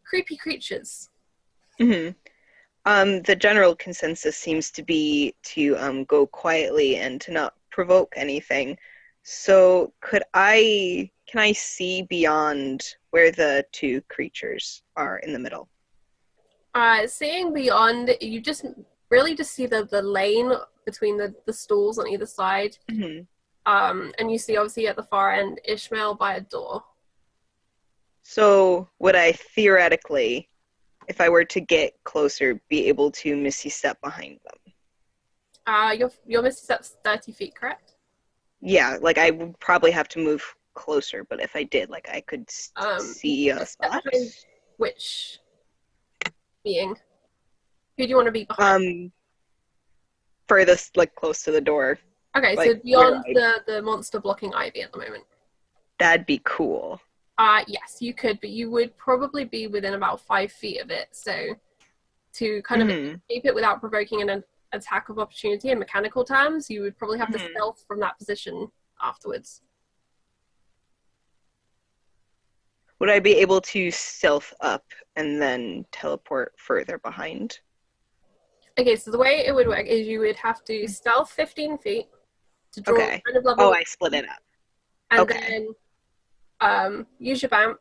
creepy creatures. The general consensus seems to be to go quietly and to not provoke anything. So can I see beyond where the two creatures are in the middle? Seeing beyond, you just really just see the lane between the stalls on either side. Hmm. And you see obviously at the far end Ishmael by a door. So would I theoretically, if I were to get closer, be able to Misty Step behind them? Your Misty Step's 30 feet, correct? Yeah, like I would probably have to move closer, but if I did, like I could see a spot. Behind which being? Who do you want to be behind? Furthest, like close to the door. Okay, so like, beyond where the monster blocking Ivy at the moment. That'd be cool. Yes, you could, but you would probably be within about 5 feet of it. So to kind of escape it without provoking an attack of opportunity in mechanical terms, you would probably have to stealth from that position afterwards. Would I be able to stealth up and then teleport further behind? Okay, so the way it would work is you would have to stealth 15 feet to draw Okay. kind of level, Oh, I split it up. and okay. then use your BAMF,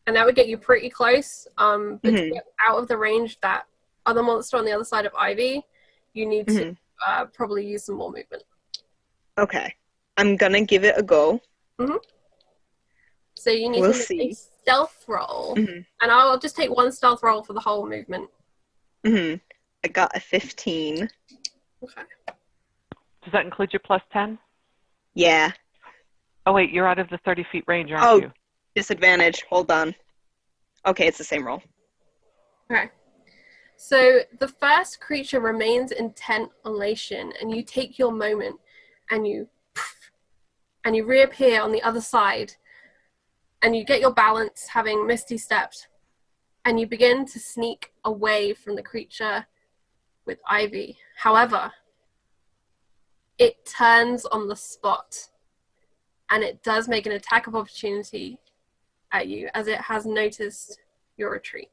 and that would get you pretty close. But to get out of the range that other monster on the other side of Ivy, you need to probably use some more movement. Okay. I'm gonna give it a go. So you need We'll to make see. a stealth roll, and I'll just take one stealth roll for the whole movement. I got a 15. Okay. Does that include your plus 10? Yeah. Oh, wait, you're out of the 30 feet range, aren't you? Disadvantage. Hold on. Okay, it's the same roll. Okay. So the first creature remains intent on Lation, and you take your moment, and you reappear on the other side, and you get your balance, having Misty stepped, and you begin to sneak away from the creature with Ivy. However, it turns on the spot, and it does make an attack of opportunity at you, as it has noticed your retreat.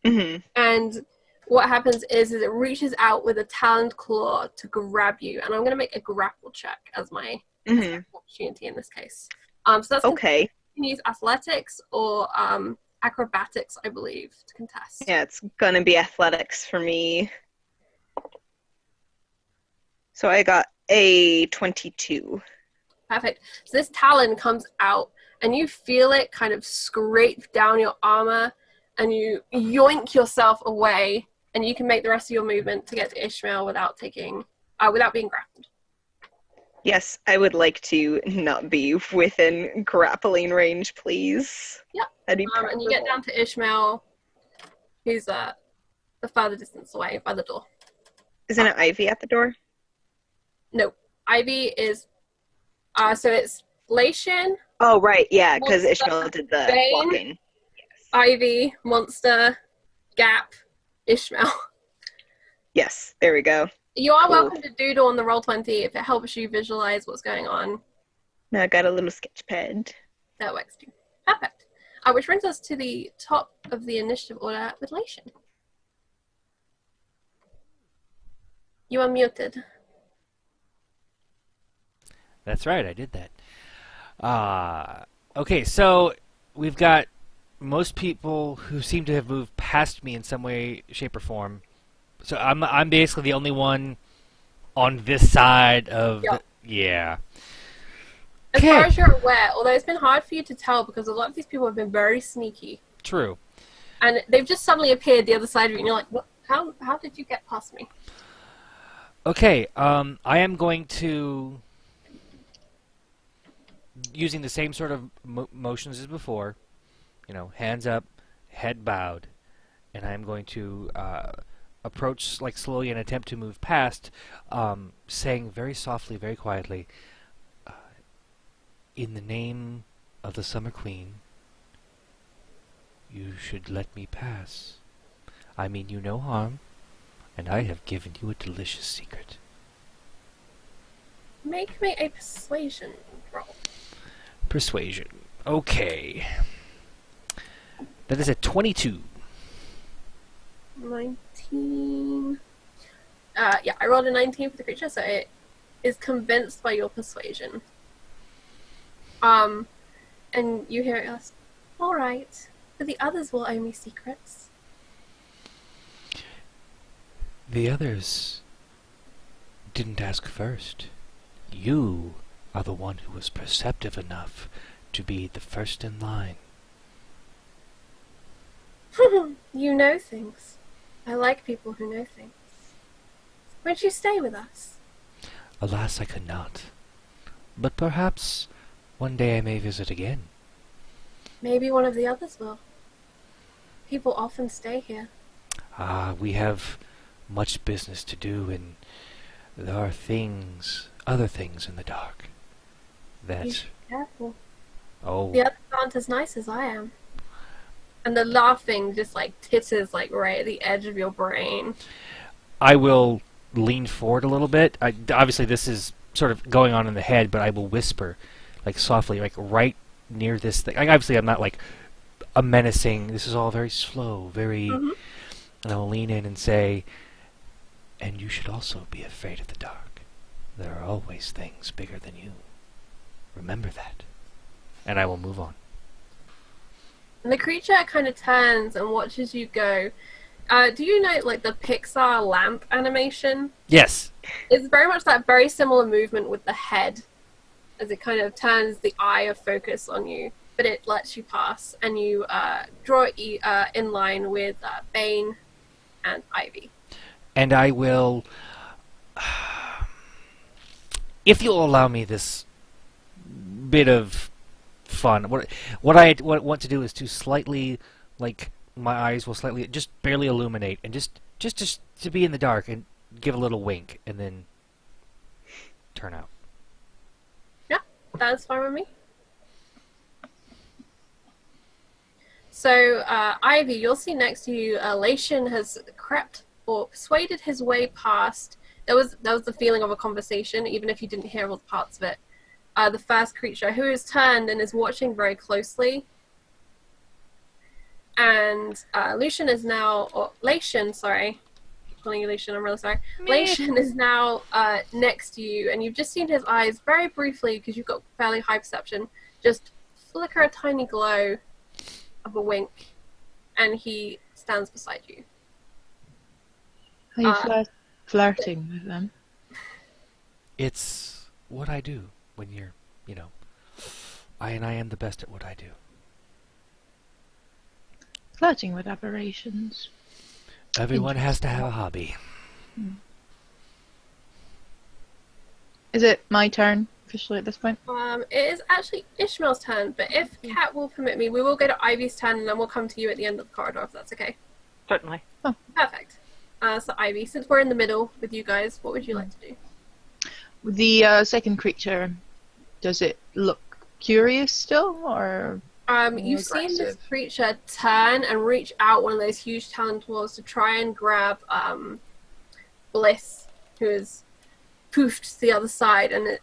And what happens is it reaches out with a taloned claw to grab you, and I'm going to make a grapple check as my opportunity in this case. So that's okay. You can use athletics or acrobatics, I believe, to contest. Yeah, it's gonna be athletics for me. So I got a 22. Perfect. So this talon comes out, and you feel it kind of scrape down your armor, and you yoink yourself away, and you can make the rest of your movement to get to Ishmael without being grappled. Yes, I would like to not be within grappling range, please. Yep. That'd be And you get down to Ishmael, who's the farther distance away by the door. Isn't it Ivy at the door? No, Ivy is. So it's Lation, Oh, right, yeah, because Monster, Ishmael did the Bane. walking. Ivy, Monster, Gap, Ishmael. Yes, there we go. You are Cool. welcome to doodle on the Roll20 if it helps you visualize what's going on. Now I got a little sketch pad. That works too. Perfect. Which brings us to the top of the initiative order with Lation. You are muted. That's right, I did that. Okay, so we've got most people who seem to have moved past me in some way, shape, or form. So I'm basically the only one on this side of Yep. yeah. As Okay. far as you're aware, although it's been hard for you to tell because a lot of these people have been very sneaky, True. and they've just suddenly appeared the other side of you, and you're like, what? How did you get past me? Okay, I am going to using the same sort of motions as before. You know, hands up, head bowed, and I am going to approach like slowly and attempt to move past, saying very softly, very quietly, in the name of the Summer Queen, you should let me pass. I mean you no harm, and I have given you a delicious secret. Make me a persuasion roll. Persuasion. Okay. That is a 22. 19. Yeah, I rolled a 19 for the creature, so it is convinced by your persuasion. And you hear it ask, "All right, but the others will owe me secrets." The others didn't ask first. You are the one who was perceptive enough to be the first in line. You know things. I like people who know things. Won't you stay with us? Alas, I could not. But perhaps one day I may visit again. Maybe one of the others will. People often stay here. Ah, we have much business to do, and there are other things in the dark. You should be careful. Oh, The others aren't as nice as I am. And the laughing just like titters like right at the edge of your brain. I will lean forward a little bit. Obviously, this is sort of going on in the head, but I will whisper, like softly, like right near this thing. Obviously, I'm not like a menacing. This is all very slow, very. Mhm. And I will lean in and say, "And you should also be afraid of the dark. There are always things bigger than you. Remember that." And I will move on. And the creature kind of turns and watches you go. Do you know like the Pixar lamp animation? Yes. It's very much that very similar movement with the head as it kind of turns the eye of focus on you, but it lets you pass and you draw in line with Bane and Ivy. And I will, if you'll allow me this bit of fun, what I want to do is to slightly, like, my eyes will slightly, just barely illuminate, and just to be in the dark and give a little wink, and then turn out. Yeah, that's fine with me. So, Ivy, you'll see next to you, Latian has crept or persuaded his way past. That was the feeling of a conversation, even if you didn't hear all the parts of it. The first creature who has turned and is watching very closely. And Latian, sorry. I'm calling you Latian, I'm really sorry. Latian is now next to you, and you've just seen his eyes very briefly, because you've got fairly high perception, just flicker a tiny glow of a wink, and he stands beside you. Are you flirting with them? It's what I do when you're, I am the best at what I do. Flirting with aberrations. Everyone has to have a hobby. Is it my turn officially at this point? It is actually Ishmael's turn, but if Kat will permit me, we will go to Ivy's turn, and then we'll come to you at the end of the corridor, if that's okay. Certainly. Perfect. So Ivy, since we're in the middle with you guys, what would you like to do? The second creature, does it look curious still, or? You've seen this creature turn and reach out one of those huge talon claws to try and grab Bliss, who is poofed to the other side, and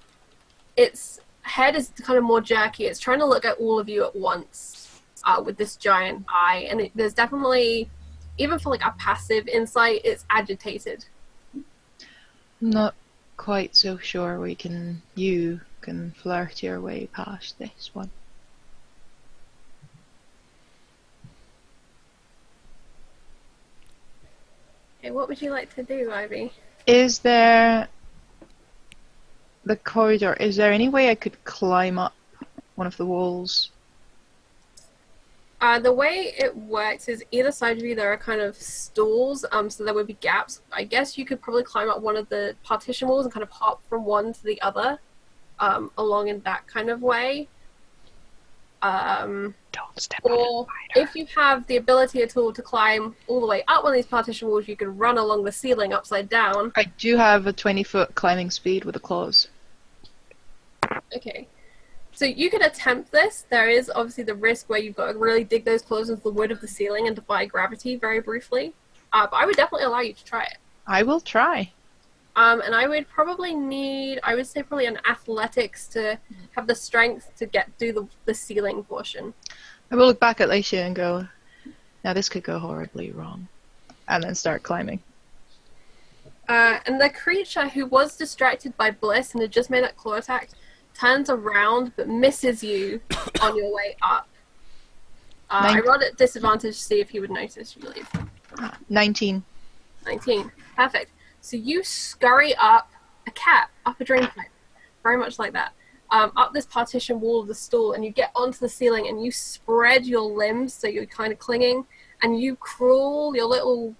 its head is kind of more jerky. It's trying to look at all of you at once with this giant eye, and there's definitely, even for like a passive insight, it's agitated. Not quite so sure you can flirt your way past this one. Okay, what would you like to do, Ivy? Is there the corridor? Is there any way I could climb up one of the walls? The way it works is either side of you there are kind of stalls, so there would be gaps. I guess you could probably climb up one of the partition walls and kind of hop from one to the other, along in that kind of way. Don't step on Or a spider. if you have the ability at all to climb all the way up one of these partition walls, you can run along the ceiling upside down. I do have a 20-foot climbing speed with the claws. Okay. So you could attempt this. There is obviously the risk where you've got to really dig those claws into the wood of the ceiling and defy gravity very briefly. But I would definitely allow you to try it. I will try. And I would probably need, I would say probably an athletics to have the strength to do the ceiling portion. I will look back at Lachia and go, now this could go horribly wrong. And then start climbing. And the creature who was distracted by Bliss and had just made that claw attack turns around but misses you on your way up. I Nine- rolled at disadvantage to see if he would notice, you believe. 19. 19. Perfect. So you scurry up a drain pipe, very much like that, up this partition wall of the stall, and you get onto the ceiling and you spread your limbs so you're kind of clinging, and you crawl your little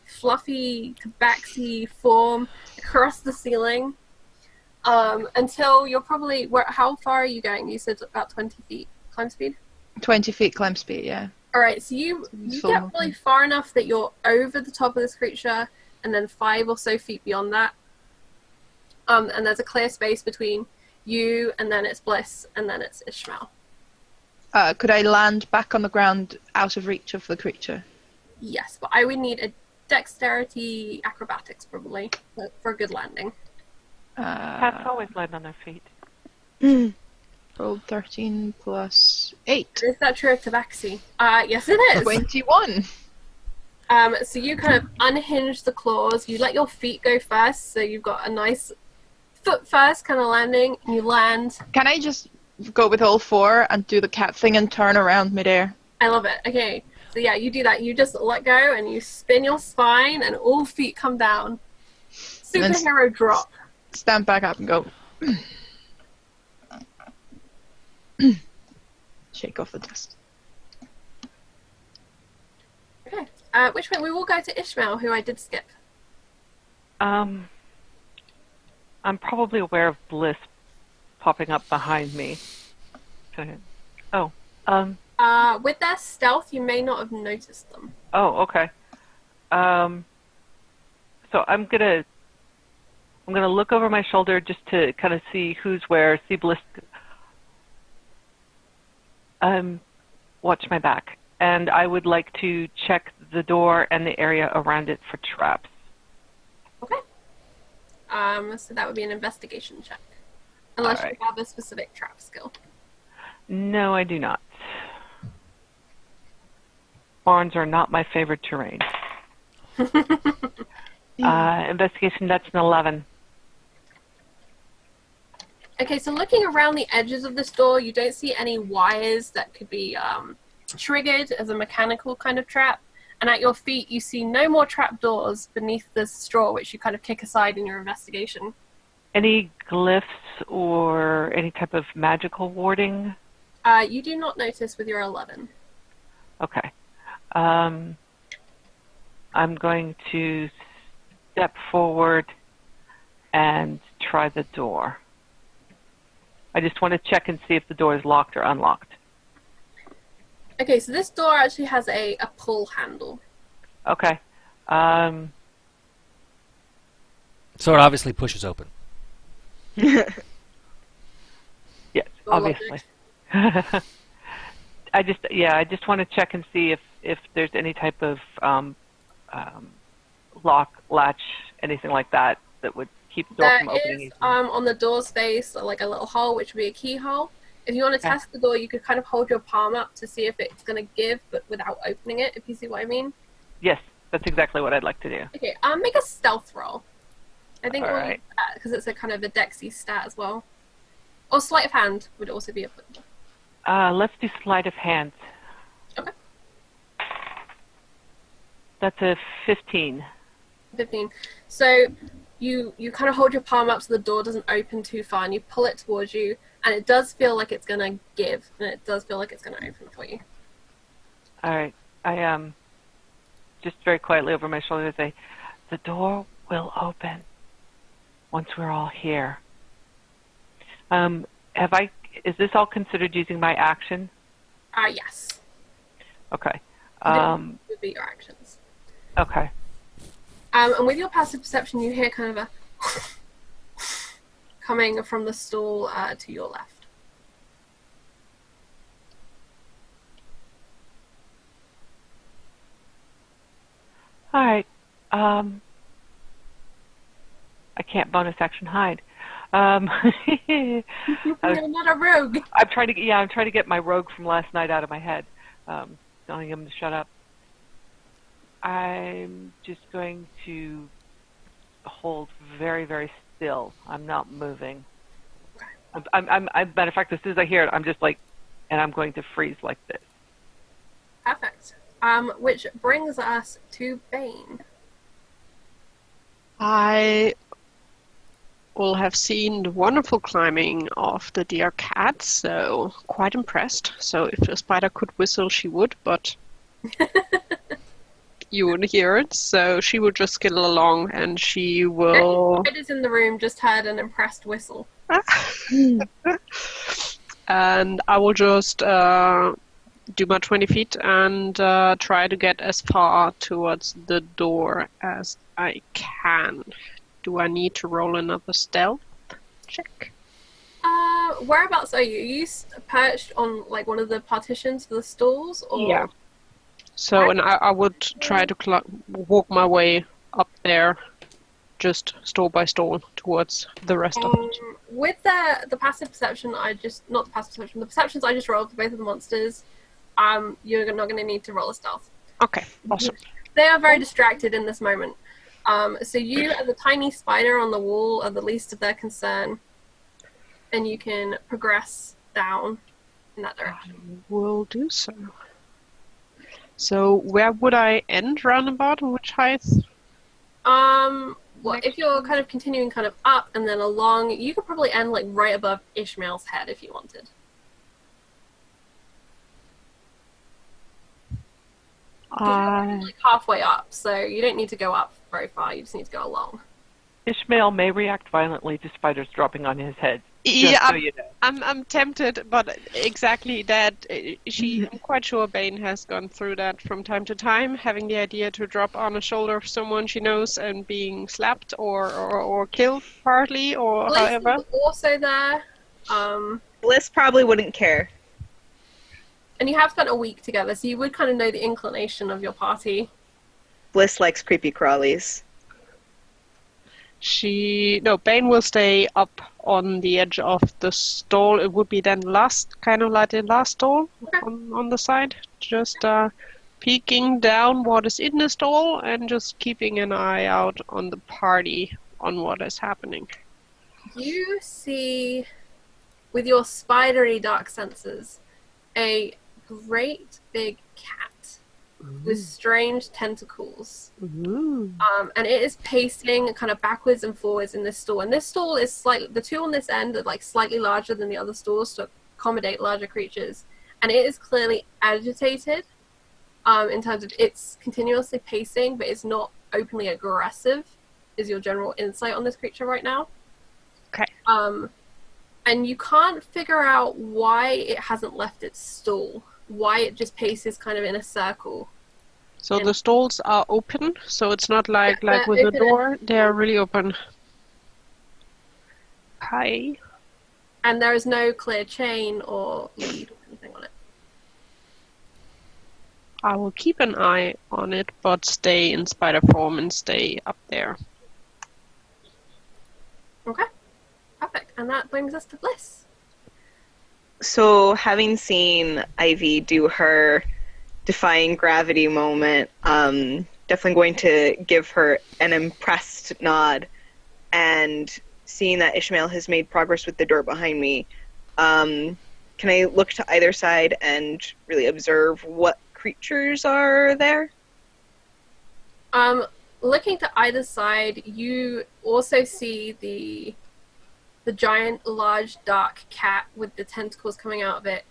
fluffy tabaxi form across the ceiling until you're probably, how far are you going? You said about 20 feet climb speed? 20 feet climb speed, yeah. Alright, so you Full get movement. really far enough that you're over the top of this creature, and then 5 or so feet beyond that. And there's a clear space between you, and then it's Bliss, and then it's Ishmael. Could I land back on the ground out of reach of the creature? Yes, but I would need a dexterity acrobatics, probably, for a good landing. Cats always land on their feet. Rolled 13 plus 8. Is that true of Tabaxi? Yes, it is. 21. So you kind of unhinge the claws, you let your feet go first, so you've got a nice foot first kind of landing, and you land. Can I just go with all 4 and do the cat thing and turn around midair? I love it. Okay, so yeah, you do that. You just let go and you spin your spine, and all feet come down. Superhero drop. Stand back up and go. Shake off the dust. Okay. Which way? We will go to Ishmael, who I did skip. I'm probably aware of Bliss popping up behind me. Okay. Oh. With their stealth, you may not have noticed them. Oh, okay. So I'm gonna look over my shoulder just to kind of see who's where, see Bliss. Watch my back, and I would like to check the door and the area around it for traps. Okay. So that would be an investigation check, unless Alright. you have a specific trap skill. No, I do not. Barns are not my favorite terrain. Investigation, that's an 11. Okay, so looking around the edges of this door, you don't see any wires that could be triggered as a mechanical kind of trap. And at your feet, you see no more trap doors beneath the straw, which you kind of kick aside in your investigation. Any glyphs or any type of magical warding? You do not notice with your 11. Okay. I'm going to step forward and try the door. I just want to check and see if the door is locked or unlocked. Okay, so this door actually has a pull handle. Okay. So it obviously pushes open. Yes, Door obviously. I just want to check and see if there's any type of lock, latch, anything like that that would keep the door There from opening is, easily. on the door's face, like a little hole, which would be a keyhole. If you want to test the door, you could kind of hold your palm up to see if it's going to give, but without opening it, if you see what I mean. Yes, that's exactly what I'd like to do. Okay, make a stealth roll. I think we'll Alright. use that, because it's a kind of a Dexy stat as well. Or sleight of hand would also be applicable. Let's do sleight of hand. Okay. That's a 15. 15. So you kind of hold your palm up so the door doesn't open too far, and you pull it towards you, and it does feel like it's going to give, and it does feel like it's going to open for you. All right. I just very quietly over my shoulder say, the door will open once we're all here. Is this all considered using my action? Yes. Okay. Would be your actions. Okay. And with your passive perception, you hear kind of a coming from the stall to your left. All right. I can't bonus action hide. You're not a rogue. I'm trying to get my rogue from last night out of my head. Telling him to shut up. I'm just going to hold very, very still. I'm not moving. Matter of fact, as soon as I hear it, I'm just like, and I'm going to freeze like this. Perfect. Which brings us to Bane. I will have seen the wonderful climbing of the dear cat, so quite impressed. So if a spider could whistle, she would, but you wouldn't hear it. So she would just skittle along, and she will. Spiders in the room just heard an impressed whistle. And I will just do my 20 feet and try to get as far towards the door as I can. Do I need to roll another stealth check? Whereabouts are you? Are you perched on like one of the partitions for the stalls? Or? Yeah. So, and I would try to walk my way up there, just stall by stall, towards the rest of it. With the passive perception, not the passive perception, the perceptions I just rolled for both of the monsters, you're not going to need to roll a stealth. Okay, awesome. They are very distracted in this moment. So you, as a tiny spider on the wall, are the least of their concern, and you can progress down in that direction. Will do so. So where would I end roundabout? Which height? Well, if you're kind of continuing kind of up and then along, you could probably end like right above Ishmael's head if you wanted. Like halfway up, so you don't need to go up very far. You just need to go along. Ishmael may react violently to spiders dropping on his head. Yeah, So you know. I'm tempted, but exactly that. I'm quite sure Bane has gone through that from time to time, having the idea to drop on the shoulder of someone she knows and being slapped or killed partly or Bliss however. is also there. Bliss probably wouldn't care. And you have spent a week together, so you would kind of know the inclination of your party. Bliss likes creepy crawlies. Bane will stay up on the edge of the stall. It would be then kind of like the last stall on the side. Just peeking down what is in the stall and just keeping an eye out on the party, on what is happening. You see, with your spidery dark senses, a great big cat with strange tentacles. Ooh. And it is pacing kind of backwards and forwards in this stall. And this stall is the two on this end are like slightly larger than the other stalls to accommodate larger creatures. And it is clearly agitated in terms of it's continuously pacing, but it's not openly aggressive, is your general insight on this creature right now. Okay. And you can't figure out why it hasn't left its stall, why it just paces kind of in a circle. So the stalls are open, so it's not like with the door. They're really open. Hi. And there is no clear chain or lead or anything on it. I will keep an eye on it, but stay in spider form and stay up there. Okay. Perfect. And that brings us to Bliss. So, having seen Ivy do her defying gravity moment, definitely going to give her an impressed nod. And seeing that Ishmael has made progress with the door behind me, can I look to either side and really observe what creatures are there? Looking to either side, you also see the giant, large, dark cat with the tentacles coming out of it.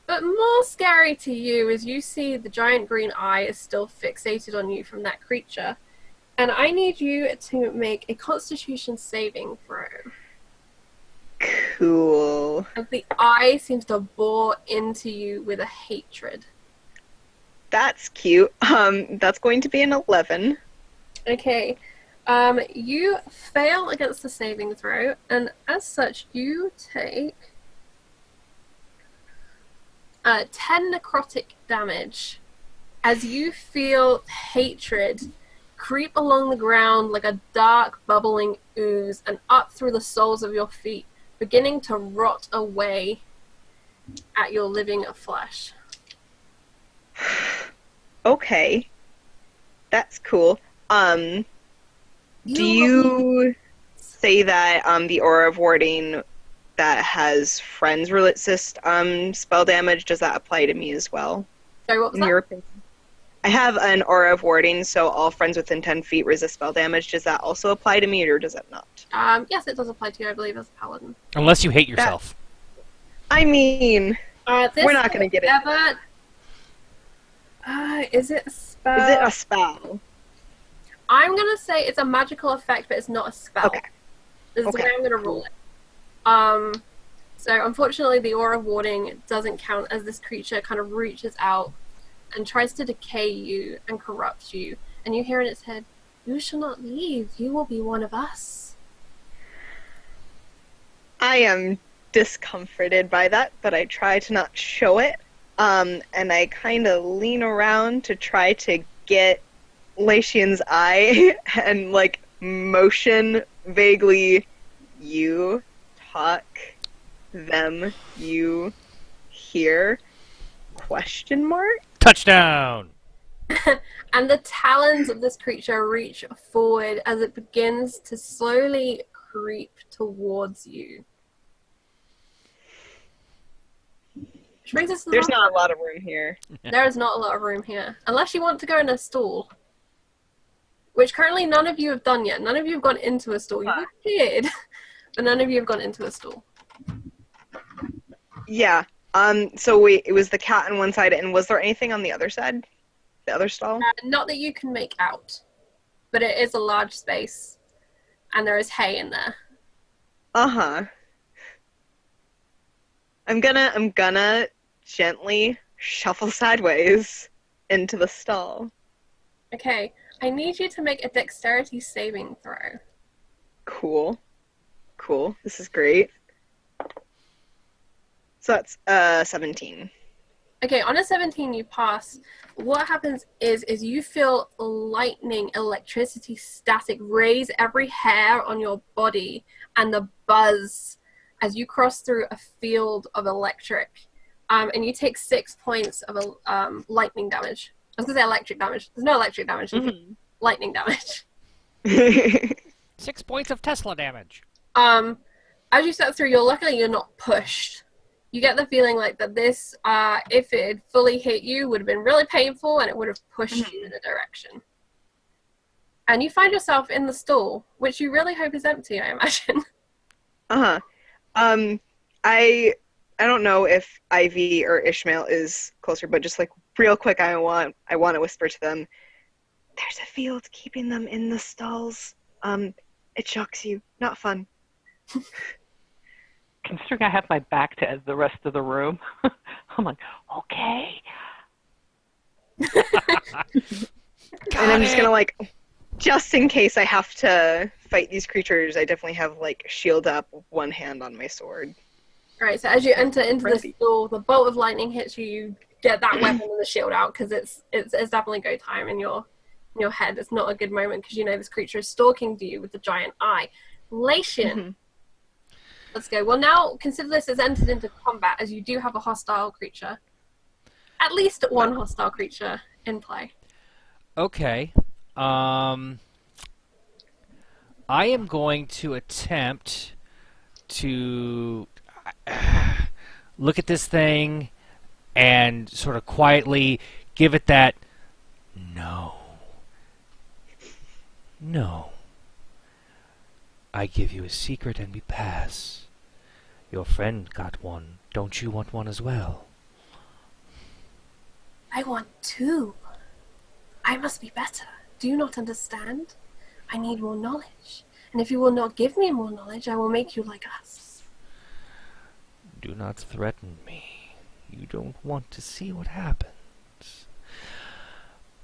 But more scary to you is you see the giant green eye is still fixated on you from that creature. And I need you to make a Constitution saving throw. Cool. And the eye seems to bore into you with a hatred. That's cute. That's going to be an 11. Okay. You fail against the saving throw, and as such, you take 10 necrotic damage as you feel hatred creep along the ground like a dark, bubbling ooze and up through the soles of your feet, beginning to rot away at your living flesh. Okay. That's cool. Do you say that the aura of warding that has friends resist spell damage. Does that apply to me as well? Sorry, what was In that? your opinion? I have an aura of warding, so all friends within 10 feet resist spell damage. Does that also apply to me, or does it not? Yes, it does apply to you, I believe, as a paladin. Unless you hate yourself. I mean, This we're not going to get it. ever... is it a spell? Is it a spell? I'm gonna say it's a magical effect, but it's not a spell. Okay. This is the Okay. way I'm gonna rule it. So unfortunately, the aura of warding doesn't count, as this creature kind of reaches out and tries to decay you and corrupt you, and you hear in its head, "You shall not leave. You will be one of us." I am discomforted by that, but I try to not show it. And I kind of lean around to try to get Latian's eye and like motion vaguely. You talk, them, you hear? Question mark? Touchdown! And the talons of this creature reach forward as it begins to slowly creep towards you. Which brings us to the There's not a lot of room here. There is not a lot of room here. Unless you want to go in a stall. Which currently none of you have done yet. None of you have gone into a stall. You've appeared, but none of you have gone into a stall. Yeah. So it was the cat on one side, and was there anything on the other side? The other stall? Not that you can make out. But it is a large space. And there is hay in there. Uh-huh. I'm gonna gently shuffle sideways into the stall. Okay. I need you to make a dexterity saving throw. Cool. This is great. So that's 17. Okay, on a 17 you pass. What happens is you feel lightning, electricity, static raise every hair on your body, and the buzz as you cross through a field of electric. And you take 6 points of lightning damage. I was going to say electric damage. There's no electric damage. Mhm. Lightning damage. 6 points of Tesla damage. As you step through, you're not pushed. You get the feeling like that this, if it had fully hit you, would have been really painful, and it would have pushed you in a direction. And you find yourself in the stall, which you really hope is empty, I imagine. Uh-huh. I don't know if Ivy or Ishmael is closer, but just like real quick, I want to whisper to them, there's a field keeping them in the stalls. It shocks you. Not fun. Considering I have my back to the rest of the room, I'm like, okay. And I'm just gonna like, just in case I have to fight these creatures, I definitely have like shield up, one hand on my sword. Alright, so as you enter into the Ready. stall, the bolt of lightning hits you, you get that weapon and the shield out, because it's definitely go time in your head. It's not a good moment, because you know this creature is stalking you with the giant eye. Latian. Mhm. Let's go. Well, now consider this as entered into combat, as you do have a hostile creature. At least one hostile creature in play. Okay. I am going to attempt to look at this thing and sort of quietly give it that no. I give you a secret and we pass. Your friend got one. Don't you want one as well? I want two. I must be better. Do you not understand? I need more knowledge. And if you will not give me more knowledge, I will make you like us. Do not threaten me. You don't want to see what happens.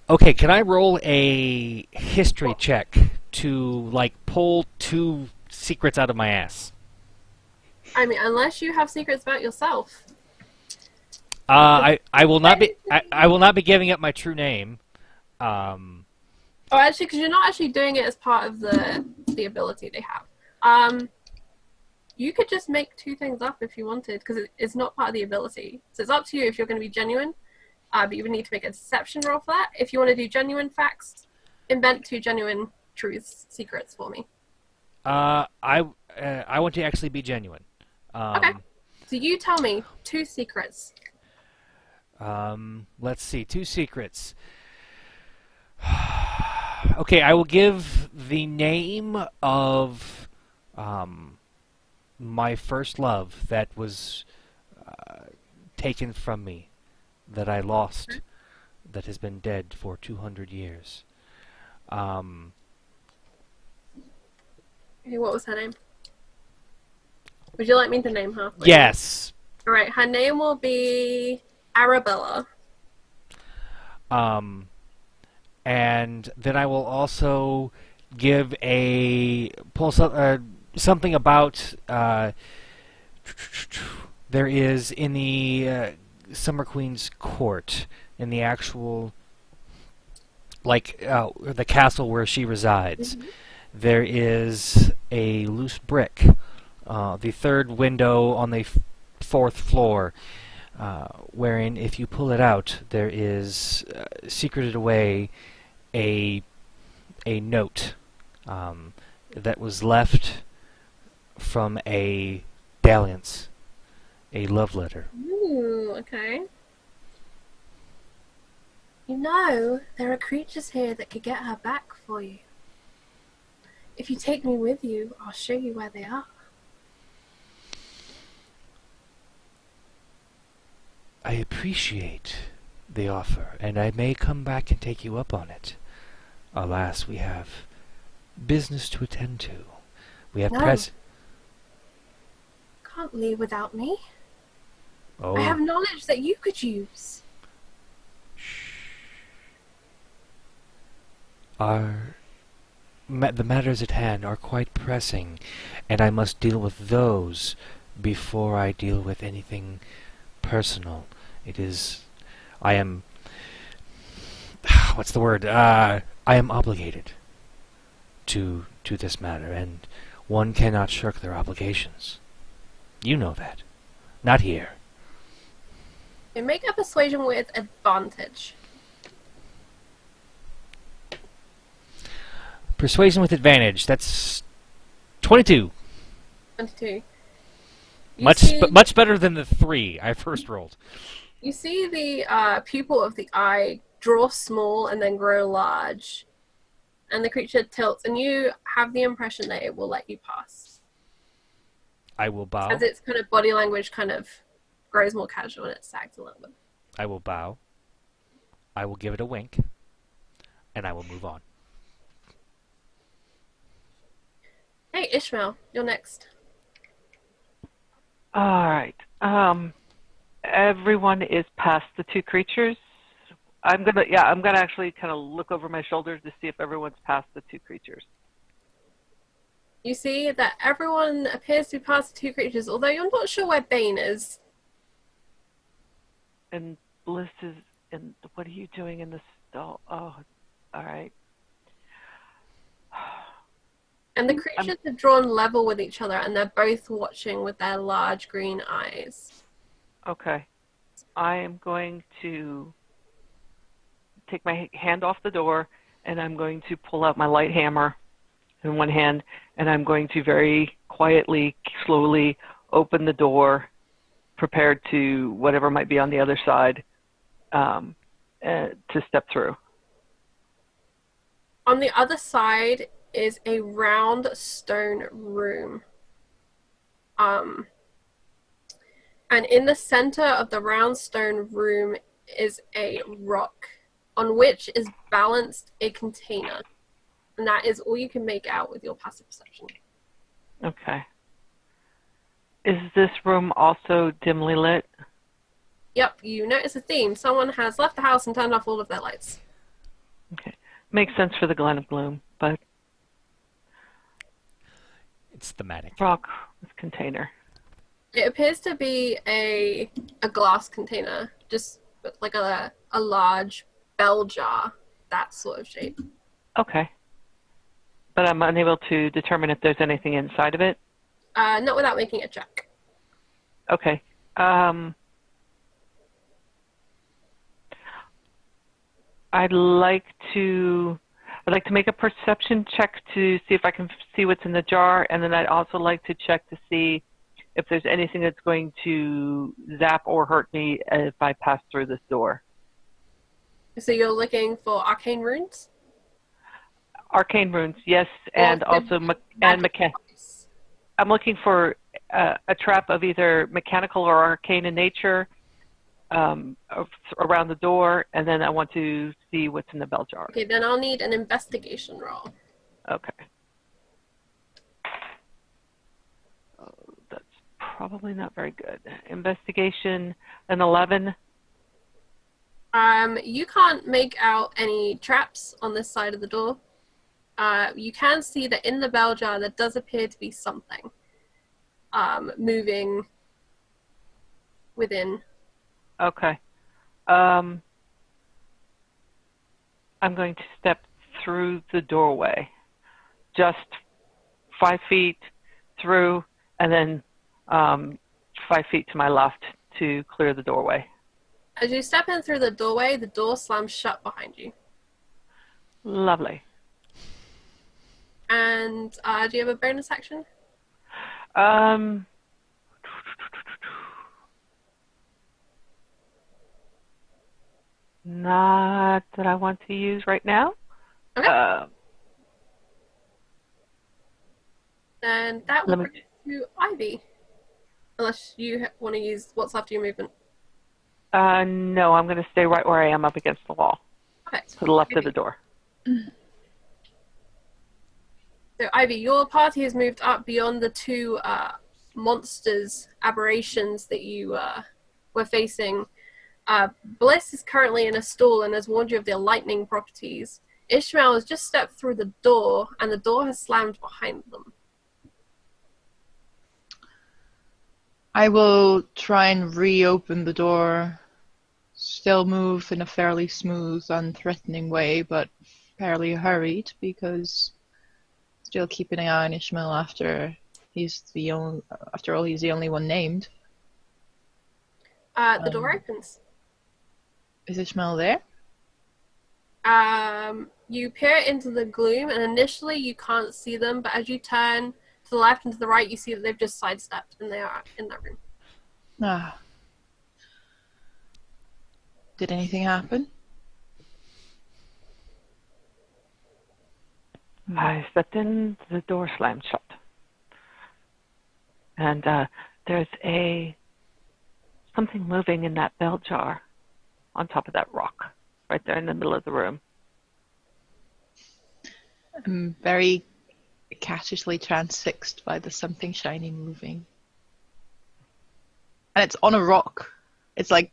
Okay, can I roll a history check to, like, pull two secrets out of my ass? I mean, unless you have secrets about yourself. I will not be I will not be giving up my true name. Oh, actually, because you're not actually doing it as part of the ability they have. You could just make two things up if you wanted, because it's not part of the ability. So it's up to you if you're going to be genuine. But you would need to make a deception roll for that. If you want to do genuine facts, invent two genuine truths, secrets for me. I want to actually be genuine. Okay. So you tell me 2 secrets. Let's see. 2 secrets. Okay, I will give the name of my first love that was taken from me, that I lost, that has been dead for 200 years. Okay, what was her name? Would you like me to name her? for you? Yes. All right. Her name will be Arabella. And then I will also give something about there is in the Summer Queen's court, in the actual the castle where she resides. There is a loose brick, the 3rd window on the 4th floor, wherein if you pull it out, there is secreted away a note that was left from a dalliance, a love letter. Ooh, okay. You know, there are creatures here that could get her back for you. If you take me with you, I'll show you where they are. I appreciate the offer, and I may come back and take you up on it. Alas, we have business to attend to. We have No. pres- Can't leave without me. Oh, I have knowledge that you could use. the matters at hand are quite pressing, and I must deal with those before I deal with anything personal. I am, what's the word? I am obligated to this matter, and one cannot shirk their obligations. You know that. Not here. You make a persuasion with advantage. Persuasion with advantage. That's 22. 22. Much better than the 3 I first rolled. You see the pupil of the eye draw small and then grow large, and the creature tilts, and you have the impression that it will let you pass. I will bow. As its kind of body language kind of grows more casual and it sags a little bit. I will bow. I will give it a wink, and I will move on. Hey, Ishmael, you're next. All right. Everyone is past the 2 creatures. I'm gonna actually kind of look over my shoulder to see if everyone's past the 2 creatures. You see that everyone appears to be past the 2 creatures, although you're not sure where Bane is. And Bliss is. And what are you doing in the stall? Oh, all right. And the creatures have drawn level with each other, and they're both watching with their large green eyes. Okay. I am going to take my hand off the door, and I'm going to pull out my light hammer in one hand, and I'm going to very quietly, slowly open the door, prepared to whatever might be on the other side, to step through. On the other side is a round stone room. And in the center of the round stone room is a rock on which is balanced a container. And that is all you can make out with your passive perception. Okay. Is this room also dimly lit? Yep, you notice a theme. Someone has left the house and turned off all of their lights. Okay. Makes sense for the Glen of Gloom, but It's thematic. rock with container. It appears to be a glass container, just with like a large bell jar, that sort of shape. Okay. But I'm unable to determine if there's anything inside of it? Not without making a check. Okay. I'd like to make a perception check to see if I can see what's in the jar, and then I'd also like to check to see if there's anything that's going to zap or hurt me if I pass through this door. So you're looking for arcane runes? Arcane runes, yes, Or and the also device? I'm looking for a trap of either mechanical or arcane in nature around the door, and then I want to see what's in the bell jar. Okay, then I'll need an investigation roll. Okay. Oh, that's probably not very good. Investigation, an 11. You can't make out any traps on this side of the door. You can see that in the bell jar there does appear to be something moving within. Okay. I'm going to step through the doorway, just 5 feet through, and then 5 feet to my left to clear the doorway. As you step in through the doorway, the door slams shut behind you. Lovely. And do you have a bonus action? Not that I want to use right now. Okay. And that will Let me- bring us to Ivy. Unless you want to use what's after your movement. No, I'm going to stay right where I am up against the wall, Okay. to the left of the door. So, Ivy, your party has moved up beyond the two monsters, aberrations that you were facing. Bliss is currently in a stall and has warned you of their lightning properties. Ishmael has just stepped through the door, and the door has slammed behind them. I will try and reopen the door. Still move in a fairly smooth, unthreatening way, but fairly hurried because still keeping an eye on Ishmael after all he's the only one named. The door opens. Is Ishmael there? You peer into the gloom, and initially you can't see them, but as you turn to the left and to the right, you see that they've just sidestepped, and they are in that room. Ah. Did anything happen? I stepped in, the door slammed shut. And there's something moving in that bell jar on top of that rock, right there in the middle of the room. I'm very catishly transfixed by the something shiny moving. And it's on a rock. It's like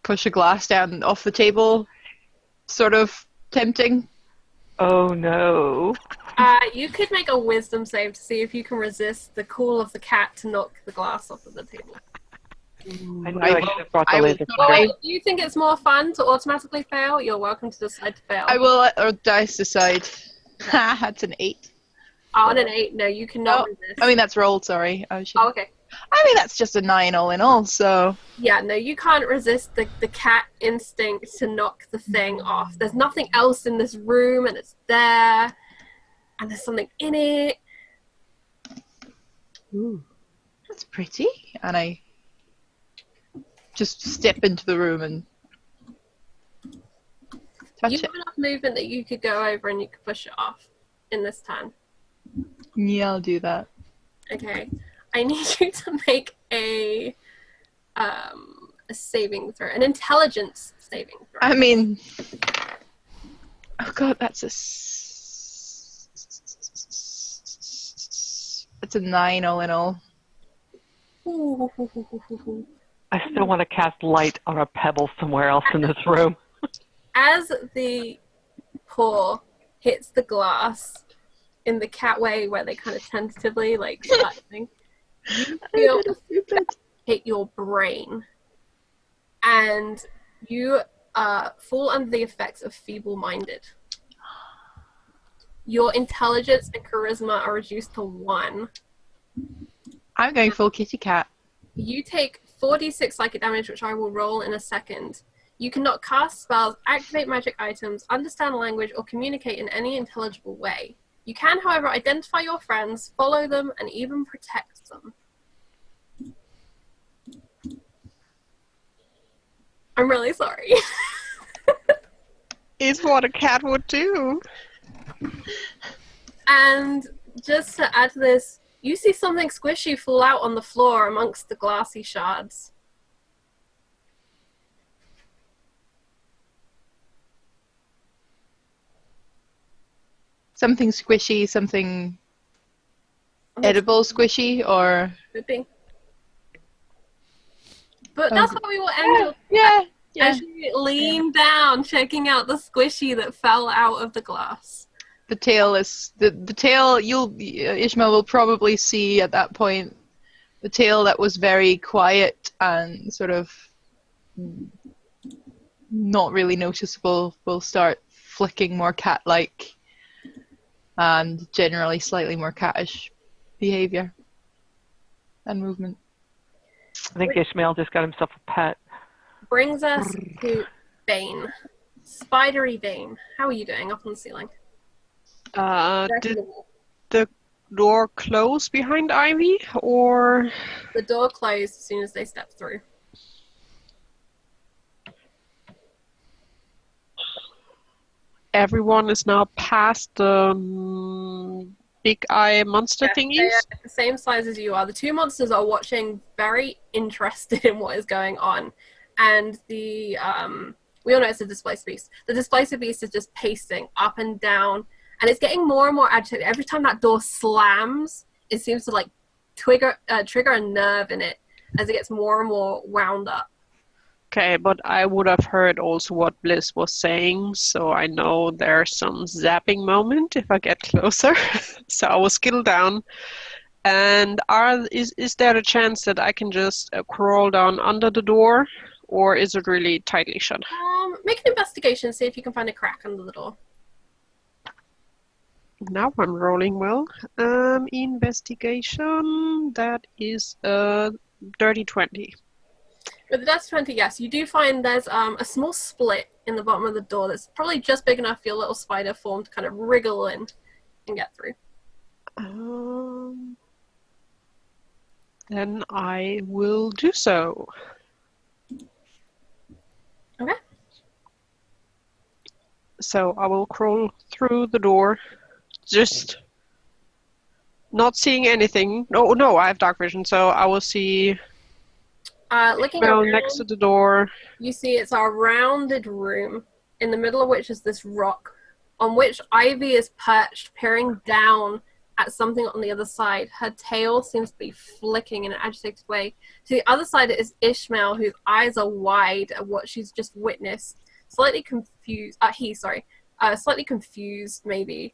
push a glass down off the table, sort of tempting. Oh no. You could make a wisdom save to see if you can resist the call of the cat to knock the glass off of the table. I knew I should have brought the I will laser totally- pointer. Or if you think it's more fun to automatically fail, you're welcome to decide to fail. I will let our dice decide. Ha, that's an 8. On an 8, no, you cannot resist. I mean, that's rolled, sorry. Oh, okay. I mean, that's just a 9 all in all, so... Yeah, no, you can't resist the cat instinct to knock the thing off. There's nothing else in this room, and it's there, and there's something in it. Ooh, that's pretty. And I just step into the room and touch You it. have enough movement that you could go over and you could push it off in this turn. Yeah, I'll do that. Okay. I need you to make a saving throw, an intelligence saving throw. I mean... Oh god, that's That's a 9 all in all. Ooh. I still want to cast light on a pebble somewhere else in this room. As the paw hits the glass in the cat way where they kind of tentatively like touching, you feel hit your brain, and you fall under the effects of feeble-minded. Your intelligence and charisma are reduced to 1. I'm going full kitty cat. You take 4d6 psychic damage, which I will roll in a second. You cannot cast spells, activate magic items, understand language, or communicate in any intelligible way. You can, however, identify your friends, follow them, and even protect them. I'm really sorry. It's what a cat would do. And just to add to this, you see something squishy fall out on the floor amongst the glassy shards. Something squishy, something edible squishy, or... Could be. But that's how we will end your Yeah, yeah. as you lean down, checking out the squishy that fell out of the glass. The tail is... The tail, Ishmael will probably see at that point, the tail that was very quiet and sort of not really noticeable will start flicking more cat-like and generally slightly more cattish behavior and movement. I think Ishmael just got himself a pet. Brings us to Bane. Spidery Bane. How are you doing up on the ceiling? Did the door close behind Ivy, or? The door closed as soon as they stepped through. Everyone is now past the big eye monster They thingies? are the same size as you are. The two monsters are watching, very interested in what is going on. And the we all know it's a displaced beast. The displaced beast is just pacing up and down, and it's getting more and more agitated. Every time that door slams, it seems to like trigger a nerve in it as it gets more and more wound up. Okay, but I would have heard also what Bliss was saying, so I know there's some zapping moment if I get closer. So I will skittle down. And is there a chance that I can just crawl down under the door, or is it really tightly shut? Make an investigation, see if you can find a crack under the door. Now I'm rolling well. Investigation, that is a dirty 20. With the Death 20, yes, you do find there's a small split in the bottom of the door that's probably just big enough for your little spider form to kind of wriggle in and get through. Then I will do so. Okay. So I will crawl through the door, just not seeing anything. No, I have dark vision, so I will see Looking Ishmael around, next to the door. you see it's a rounded room, in the middle of which is this rock, on which Ivy is perched, peering down at something on the other side. Her tail seems to be flicking in an agitated way. To the other side is Ishmael, whose eyes are wide at what she's just witnessed. Slightly confused. Slightly confused, maybe.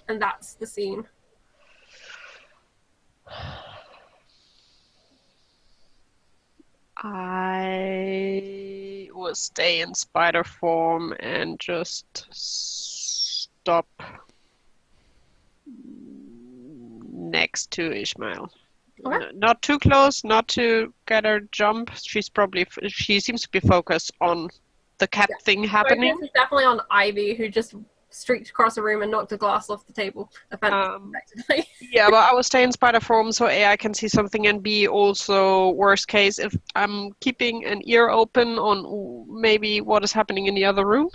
And that's the scene. I will stay in spider form and just stop next to Ishmael. Okay. Not too close, not to get her jump. She seems to be focused on the cat thing happening. Focus is definitely on Ivy, who just streaked across the room and knocked a glass off the table. Effectively. Yeah, but I will stay in spider form so A, I can see something, and B, also, worst case, if I'm keeping an ear open on maybe what is happening in the other room.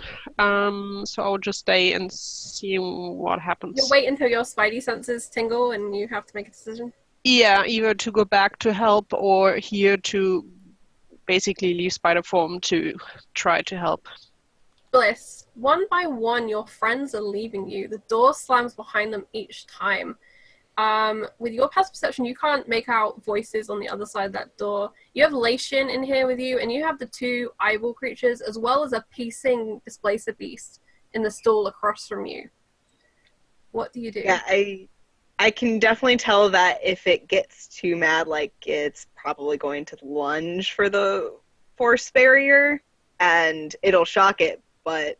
So I will just stay and see what happens. You'll wait until your spidey senses tingle and you have to make a decision. Yeah, either to go back to help or here to basically leave spider form to try to help. Bliss, one by one, your friends are leaving you. The door slams behind them each time. With your past perception, you can't make out voices on the other side of that door. You have Latian in here with you, and you have the two eyeball creatures, as well as a piecing displacer beast in the stall across from you. What do you do? Yeah, I can definitely tell that if it gets too mad, like, it's probably going to lunge for the force barrier, and it'll shock it, but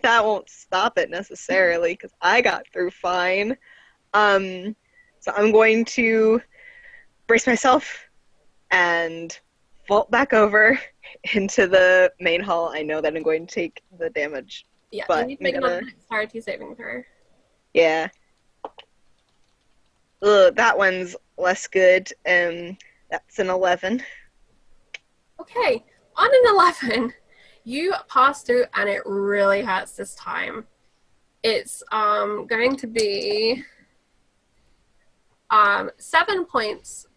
that won't stop it necessarily, because I got through fine. So I'm going to brace myself and vault back over into the main hall. I know that I'm going to take the damage. Yeah, but you need to make I'm another gonna- dexterity saving throw. Yeah. Ugh, that one's less good. That's an 11. Okay, on an 11, you pass through and it really hurts this time. It's going to be 7 points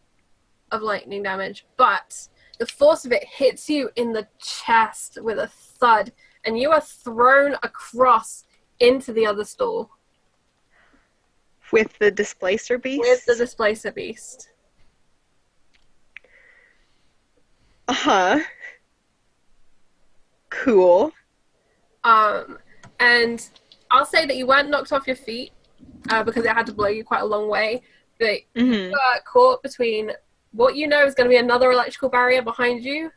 of lightning damage, but the force of it hits you in the chest with a thud, and you are thrown across into the other stall With the displacer beast? with the displacer beast. Uh-huh. Cool. And I'll say that you weren't knocked off your feet because it had to blow you quite a long way, but Mm-hmm. got caught between what you know is going to be another electrical barrier behind you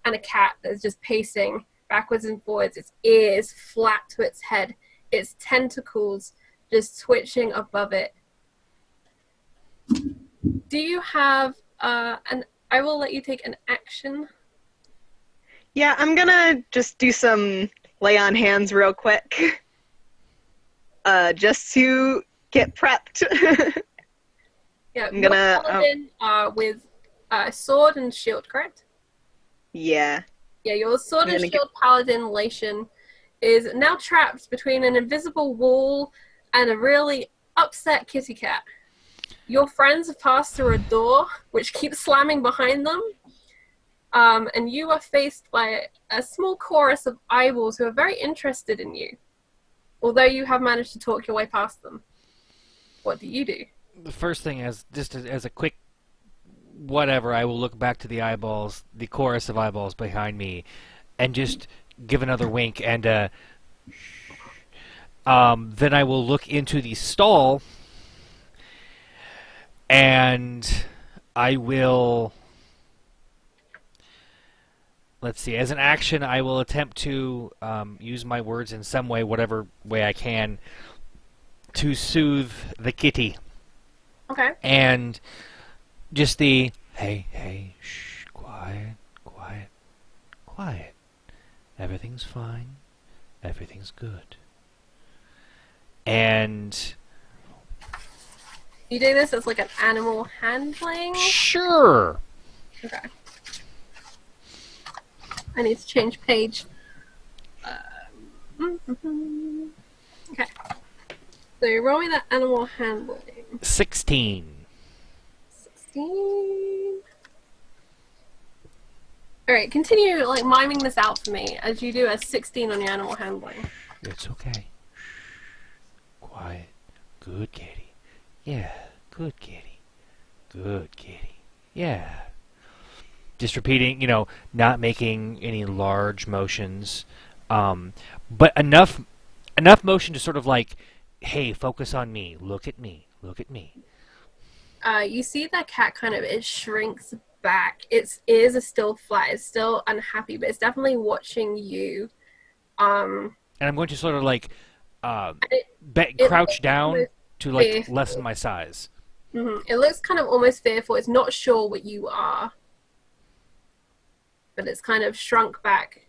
and a cat that's just pacing backwards and forwards, its ears flat to its head, its tentacles just twitching above it. Do you have I will let you take an action. Yeah, I'm gonna just do some lay on hands real quick. Just to get prepped. Yeah, I'm gonna- you're paladin, with sword and shield, correct? Yeah. Yeah, your sword I'm and gonna shield paladin Lation is now trapped between an invisible wall and a really upset kitty cat. Your friends have passed through a door which keeps slamming behind them, and you are faced by a small chorus of eyeballs who are very interested in you, although you have managed to talk your way past them. What do you do? The first thing is just as a quick whatever, I will look back to the eyeballs, the chorus of eyeballs behind me, and just give another wink, and then I will look into the stall, and I will, let's see, as an action, I will attempt to use my words in some way, whatever way I can, to soothe the kitty. Okay. And just the, hey, shh, quiet, quiet, quiet. Everything's fine. Everything's good. And You do this as like an animal handling? sure. Okay. I need to change page. Okay. So roll me that animal handling. 16. 16. Alright, continue like miming this out for me as you do a 16 on your animal handling. It's okay. Quiet. Good kitty. Yeah. Good kitty. Good kitty. Yeah. Just repeating, not making any large motions, but enough motion to sort of like, hey, focus on me. Look at me. Look at me. You see that cat it shrinks back. Its ears are still flat. It's still unhappy, but it's definitely watching you. And I'm going to sort of like it crouch looks down almost to like fearful. lessen my size. It looks kind of almost fearful. It's not sure what you are, but it's kind of shrunk back.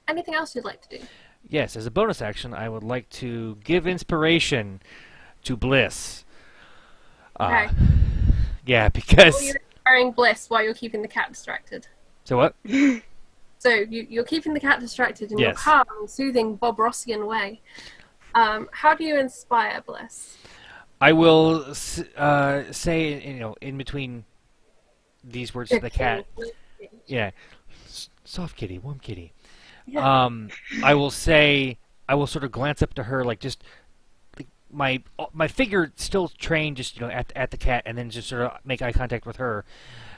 Anything else you'd like to do? Yes, as a bonus action, I would like to give inspiration to Bliss. Okay. Yeah, because... Or you're inspiring Bliss while you're keeping the cat distracted. So what? So you're keeping the cat distracted in your Yes. calm, soothing, Bob Rossian way. How do you inspire Bliss? I will say, in between these words to the cat, yeah, soft kitty, warm kitty. Yeah. I will sort of glance up to her, like just like my figure still trained, just at the cat, and then just sort of make eye contact with her,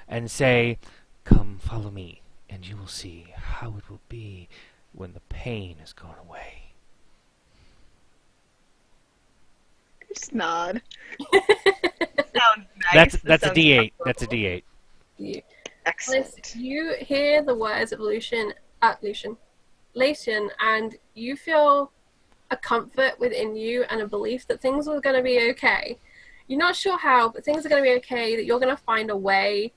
and say, "Come, follow me, and you will see how it will be when the pain has gone away." Just nod. Sounds nice. That's a Sounds D8. comfortable. That's a D8. Bliss, Excellent. you hear the words of Lation, and you feel a comfort within you and a belief that things are going to be okay. You're not sure how, but things are going to be okay, that you're going to find a way,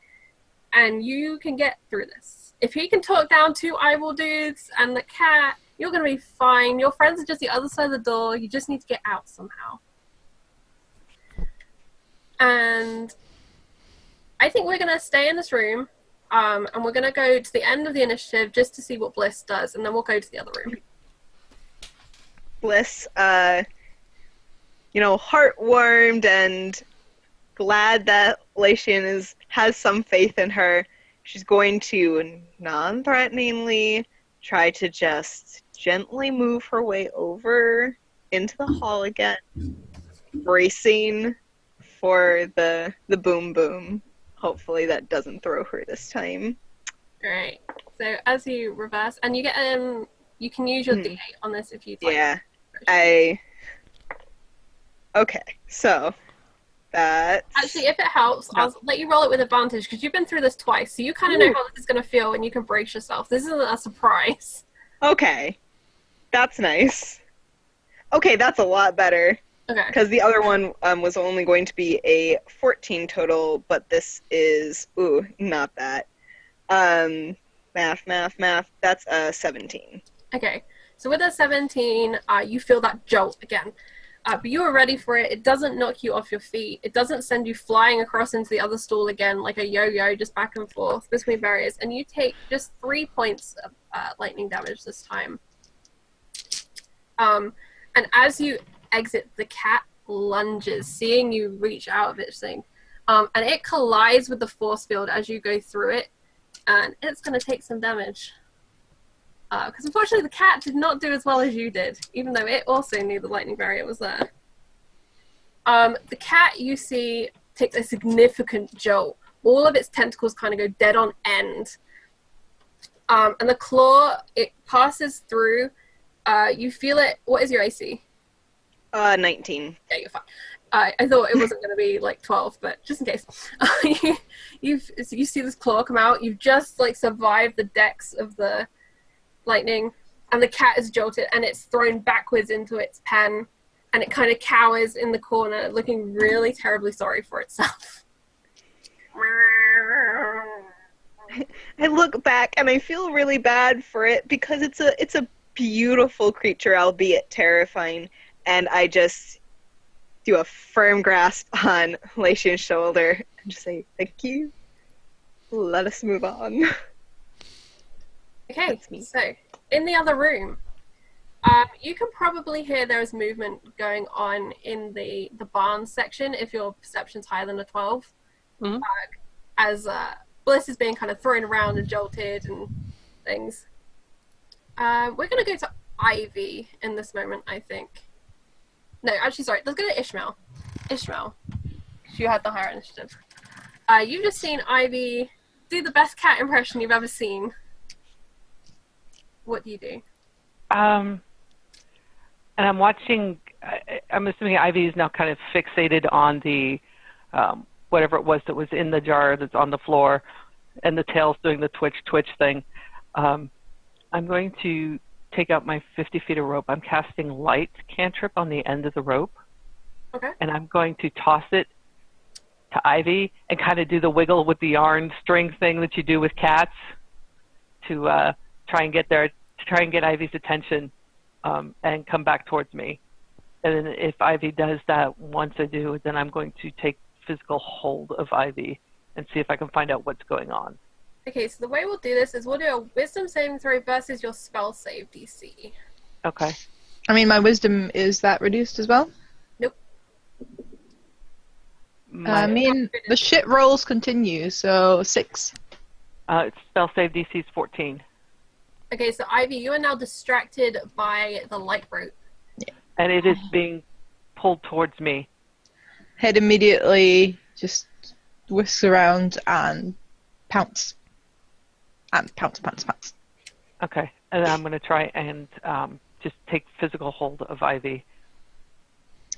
and you can get through this. If he can talk down two eyeball dudes and the cat, You're going to be fine. Your friends are just the other side of the door. You just need to get out somehow. And I think we're going to stay in this room, and we're going to go to the end of the initiative just to see what Bliss does, and then we'll go to the other room. Bliss, heartwarmed and glad that Latian has some faith in her. She's going to non-threateningly try to just gently move her way over into the hall again, bracing for the boom boom. Hopefully that doesn't throw her this time. Alright, so as you reverse, and you get you can use your D8 on this if you'd like. Yeah, okay, so that Actually, if it helps, I'll let you roll it with advantage because you've been through this twice, so you kind of know how this is going to feel and you can brace yourself. This isn't a surprise. Okay, that's nice. Okay, that's a lot better. Okay. Because the other one was only going to be a 14 total, but this is, not that. Math. That's a 17. Okay. So with a 17, you feel that jolt again. But you are ready for it. It doesn't knock you off your feet. It doesn't send you flying across into the other stall again like a yo-yo, just back and forth between barriers. And you take just 3 points of lightning damage this time. And as you exit, the cat lunges, seeing you reach out of its thing. And it collides with the force field as you go through it. And it's going to take some damage. Because unfortunately the cat did not do as well as you did, even though it also knew the lightning barrier was there. The cat, you see, takes a significant jolt. All of its tentacles kind of go dead on end. And the claw, it passes through. You feel it. What is your AC? 19. Yeah, you're fine. I thought it wasn't going to be like 12, but just in case. You see this claw come out. You've just survived the dex of the lightning, and the cat is jolted and it's thrown backwards into its pen, and it kind of cowers in the corner, looking really terribly sorry for itself. I look back and I feel really bad for it because it's a beautiful creature, albeit terrifying, and I just do a firm grasp on Latian's shoulder and just say, thank you. Let us move on. Okay, so in the other room, you can probably hear there is movement going on in the barn section if your perception's higher than a 12. Mhm. As Bliss is being kind of thrown around and jolted and things. We're going to go to Ivy in this moment, I think. No, actually, sorry. Let's go to Ishmael. Ishmael. You had the higher initiative. You've just seen Ivy do the best cat impression you've ever seen. What do you do? And I'm watching. I'm assuming Ivy is now kind of fixated on the whatever it was that was in the jar that's on the floor, and the tail's doing the twitch thing. I'm going to take out my 50 feet of rope. I'm casting light cantrip on the end of the rope. Okay. And I'm going to toss it to Ivy and kind of do the wiggle with the yarn string thing that you do with cats to try and get Ivy's attention and come back towards me. And then if Ivy does that, once I do, then I'm going to take physical hold of Ivy and see if I can find out what's going on. Okay, so the way we'll do this is we'll do a wisdom saving throw versus your spell save DC. Okay. I mean, my wisdom, is that reduced as well? Nope. I mean, the shit rolls continue, so 6. Spell save DC is 14. Okay, so Ivy, you are now distracted by the light rope. And it is being pulled towards me. Head immediately just whisks around and pounce. And pounce. Okay. And I'm going to try and just take physical hold of Ivy.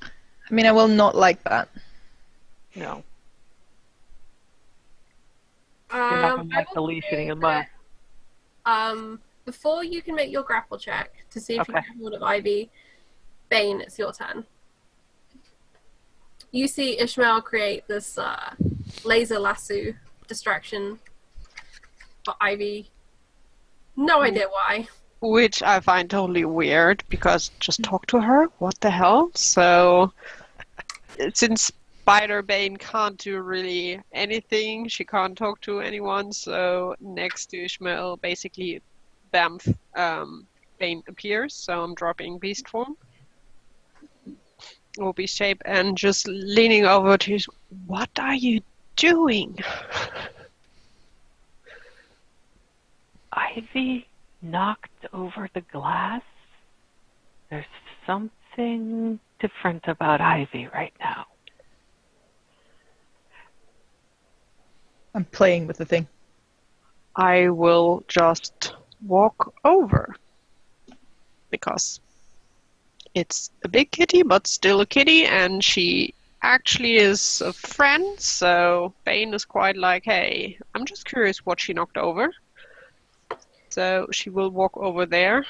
I mean, I will not like that. No. You're not going to like the leash getting in my... Before you can make your grapple check to see if you can get hold of Ivy, Bane, it's your turn. You see Ishmael create this laser lasso distraction for Ivy. No idea why. which I find totally weird because just talk to her. What the hell? So, since Spider Bane can't do really anything, she can't talk to anyone. So next to Ishmael, basically, Bamf, Bane appears. So I'm dropping Beast form or Beast shape and just leaning over to. What are you doing? Ivy knocked over the glass. There's something different about Ivy right now. I'm playing with the thing. I will just walk over because it's a big kitty, but still a kitty, and she actually is a friend. So Bane is quite like, hey, I'm just curious what she knocked over. So she will walk over there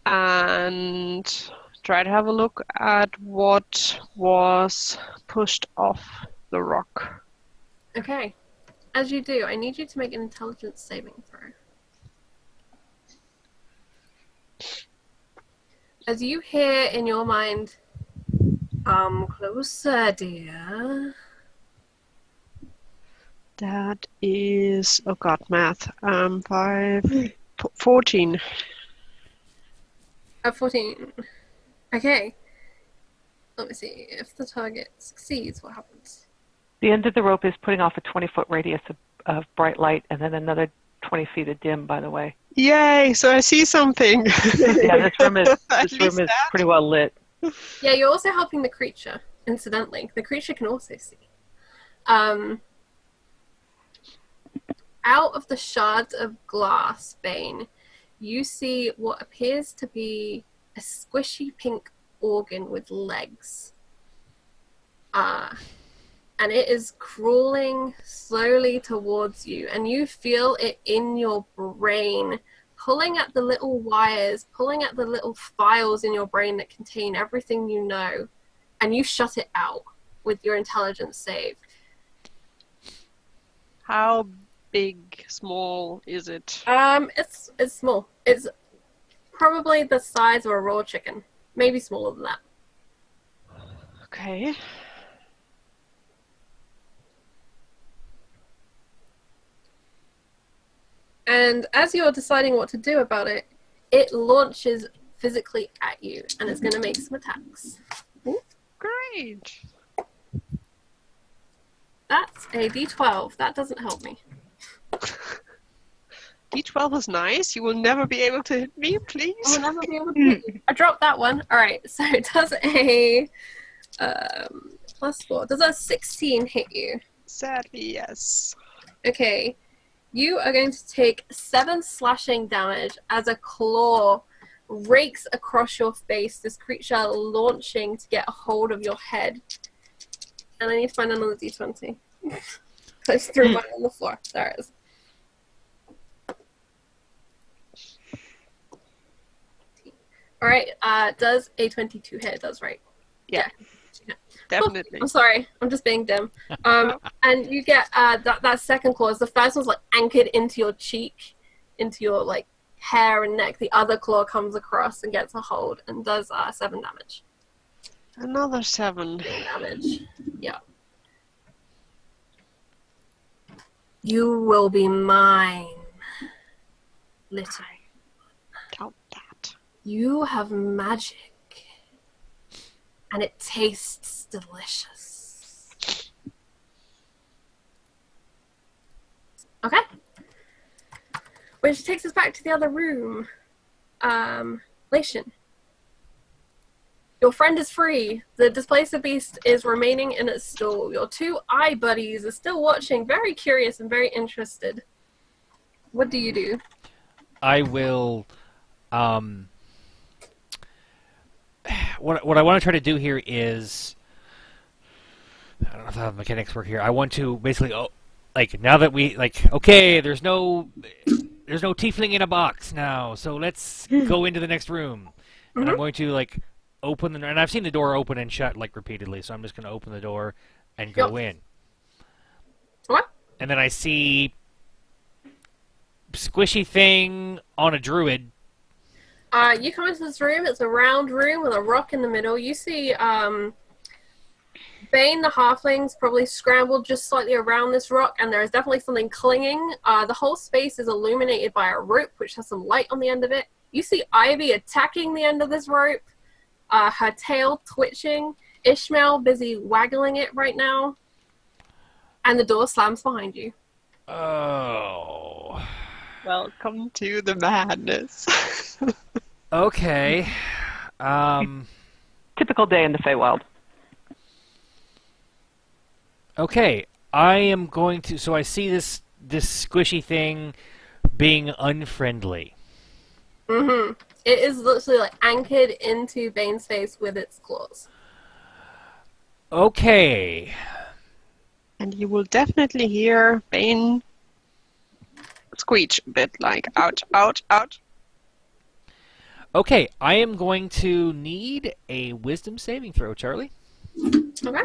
and try to have a look at what was pushed off the rock. Okay. As you do, I need you to make an intelligence saving throw. As you hear in your mind, closer, dear. That is, oh god, math. 14. 14. Okay. Let me see. If the target succeeds, what happens? The end of the rope is putting off a 20-foot radius of bright light, and then another 20 feet of dim, by the way. Yay, so I see something. Yeah, this room is At least that. pretty well lit. Yeah, you're also helping the creature, incidentally. The creature can also see. Out of the shards of glass, Bane, you see what appears to be a squishy pink organ with legs. And it is crawling slowly towards you, and you feel it in your brain, pulling at the little wires, pulling at the little files in your brain that contain everything you know, and you shut it out with your intelligence save. How big, small is it? It's small. It's probably the size of a raw chicken, maybe smaller than that. Okay. And as you're deciding what to do about it, it launches physically at you, and it's going to make some attacks. Great. That's a D12. That doesn't help me. D12 is nice. You will never be able to hit me, please. I'll never be able to hit you. I dropped that one. All right, so it does a +4. Does a 16 hit you? Sadly, yes. Okay. You are going to take 7 slashing damage as a claw rakes across your face, this creature launching to get a hold of your head. And I need to find another D20. I just threw mine on the floor. There it is. Alright, does a 22 hit? Does, right? Yeah. Definitely. I'm sorry, I'm just being dim. And you get that second claw. The first one's like anchored into your cheek, into your like hair and neck. The other claw comes across and gets a hold and does 7 damage. Another 7. 7 damage. Yeah. You will be mine, little. Doubt that. You have magic. And it tastes delicious. Okay. Which takes us back to the other room. Lation. Your friend is free. The displacer beast is remaining in its stall. Your 2 eye buddies are still watching, very curious and very interested. What do you do? I will. What I want to try to do here is, I don't know how the mechanics work here. I want to basically, now that we okay, there's no tiefling in a box now, so let's go into the next room. And I'm going to open and I've seen the door open and shut repeatedly, so I'm just going to open the door and go in. What? And then I see squishy thing on a druid. You come into this room. It's a round room with a rock in the middle. You see Bane the halfling's probably scrambled just slightly around this rock, and there is definitely something clinging. The whole space is illuminated by a rope, which has some light on the end of it. You see Ivy attacking the end of this rope, her tail twitching. Ishmael busy waggling it right now, and the door slams behind you. Oh. Welcome to the madness. Okay. Typical day in the Feywild. Okay. I am going to. So I see this squishy thing being unfriendly. Mm-hmm. It is literally like anchored into Bane's face with its claws. Okay. And you will definitely hear Bane squeak a bit, like ouch, ouch, ouch. Okay. I am going to need a wisdom saving throw, Charlie. Okay.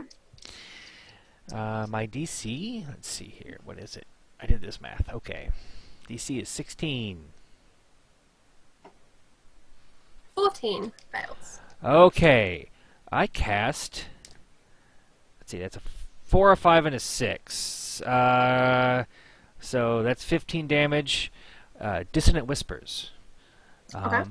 My DC. Let's see here. What is it? I did this math. Okay. DC is 16. 14 fails. Okay. I cast. Let's see. That's a 4, a 5, and a 6. So that's 15 damage. Dissonant Whispers. Okay.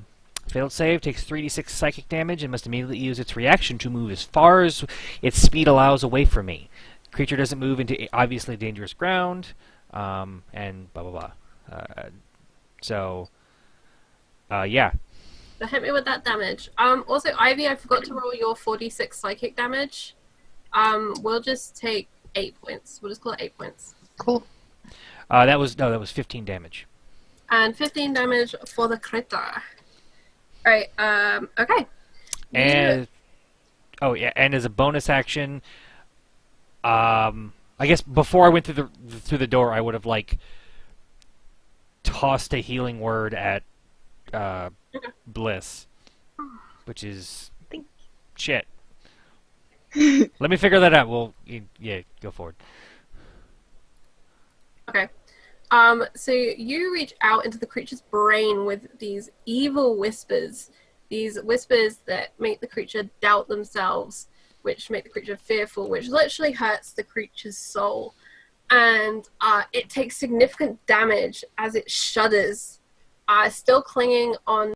Failed save takes 3d6 psychic damage and must immediately use its reaction to move as far as its speed allows away from me. Creature doesn't move into obviously dangerous ground, and blah blah blah. Yeah. So hit me with that damage. Also, Ivy, I forgot to roll your 4d6 psychic damage. We'll just take 8 points. We'll just call it 8 points. Cool. That was 15 damage. And 15 damage for the critter. Alright, okay. And and as a bonus action, I guess before I went through the door, I would have like tossed a healing word at Bliss, which is shit. Let me figure that out. Well, yeah, go forward. Okay. So you reach out into the creature's brain with these evil whispers. These whispers that make the creature doubt themselves, which make the creature fearful, which literally hurts the creature's soul. And it takes significant damage as it shudders, still clinging on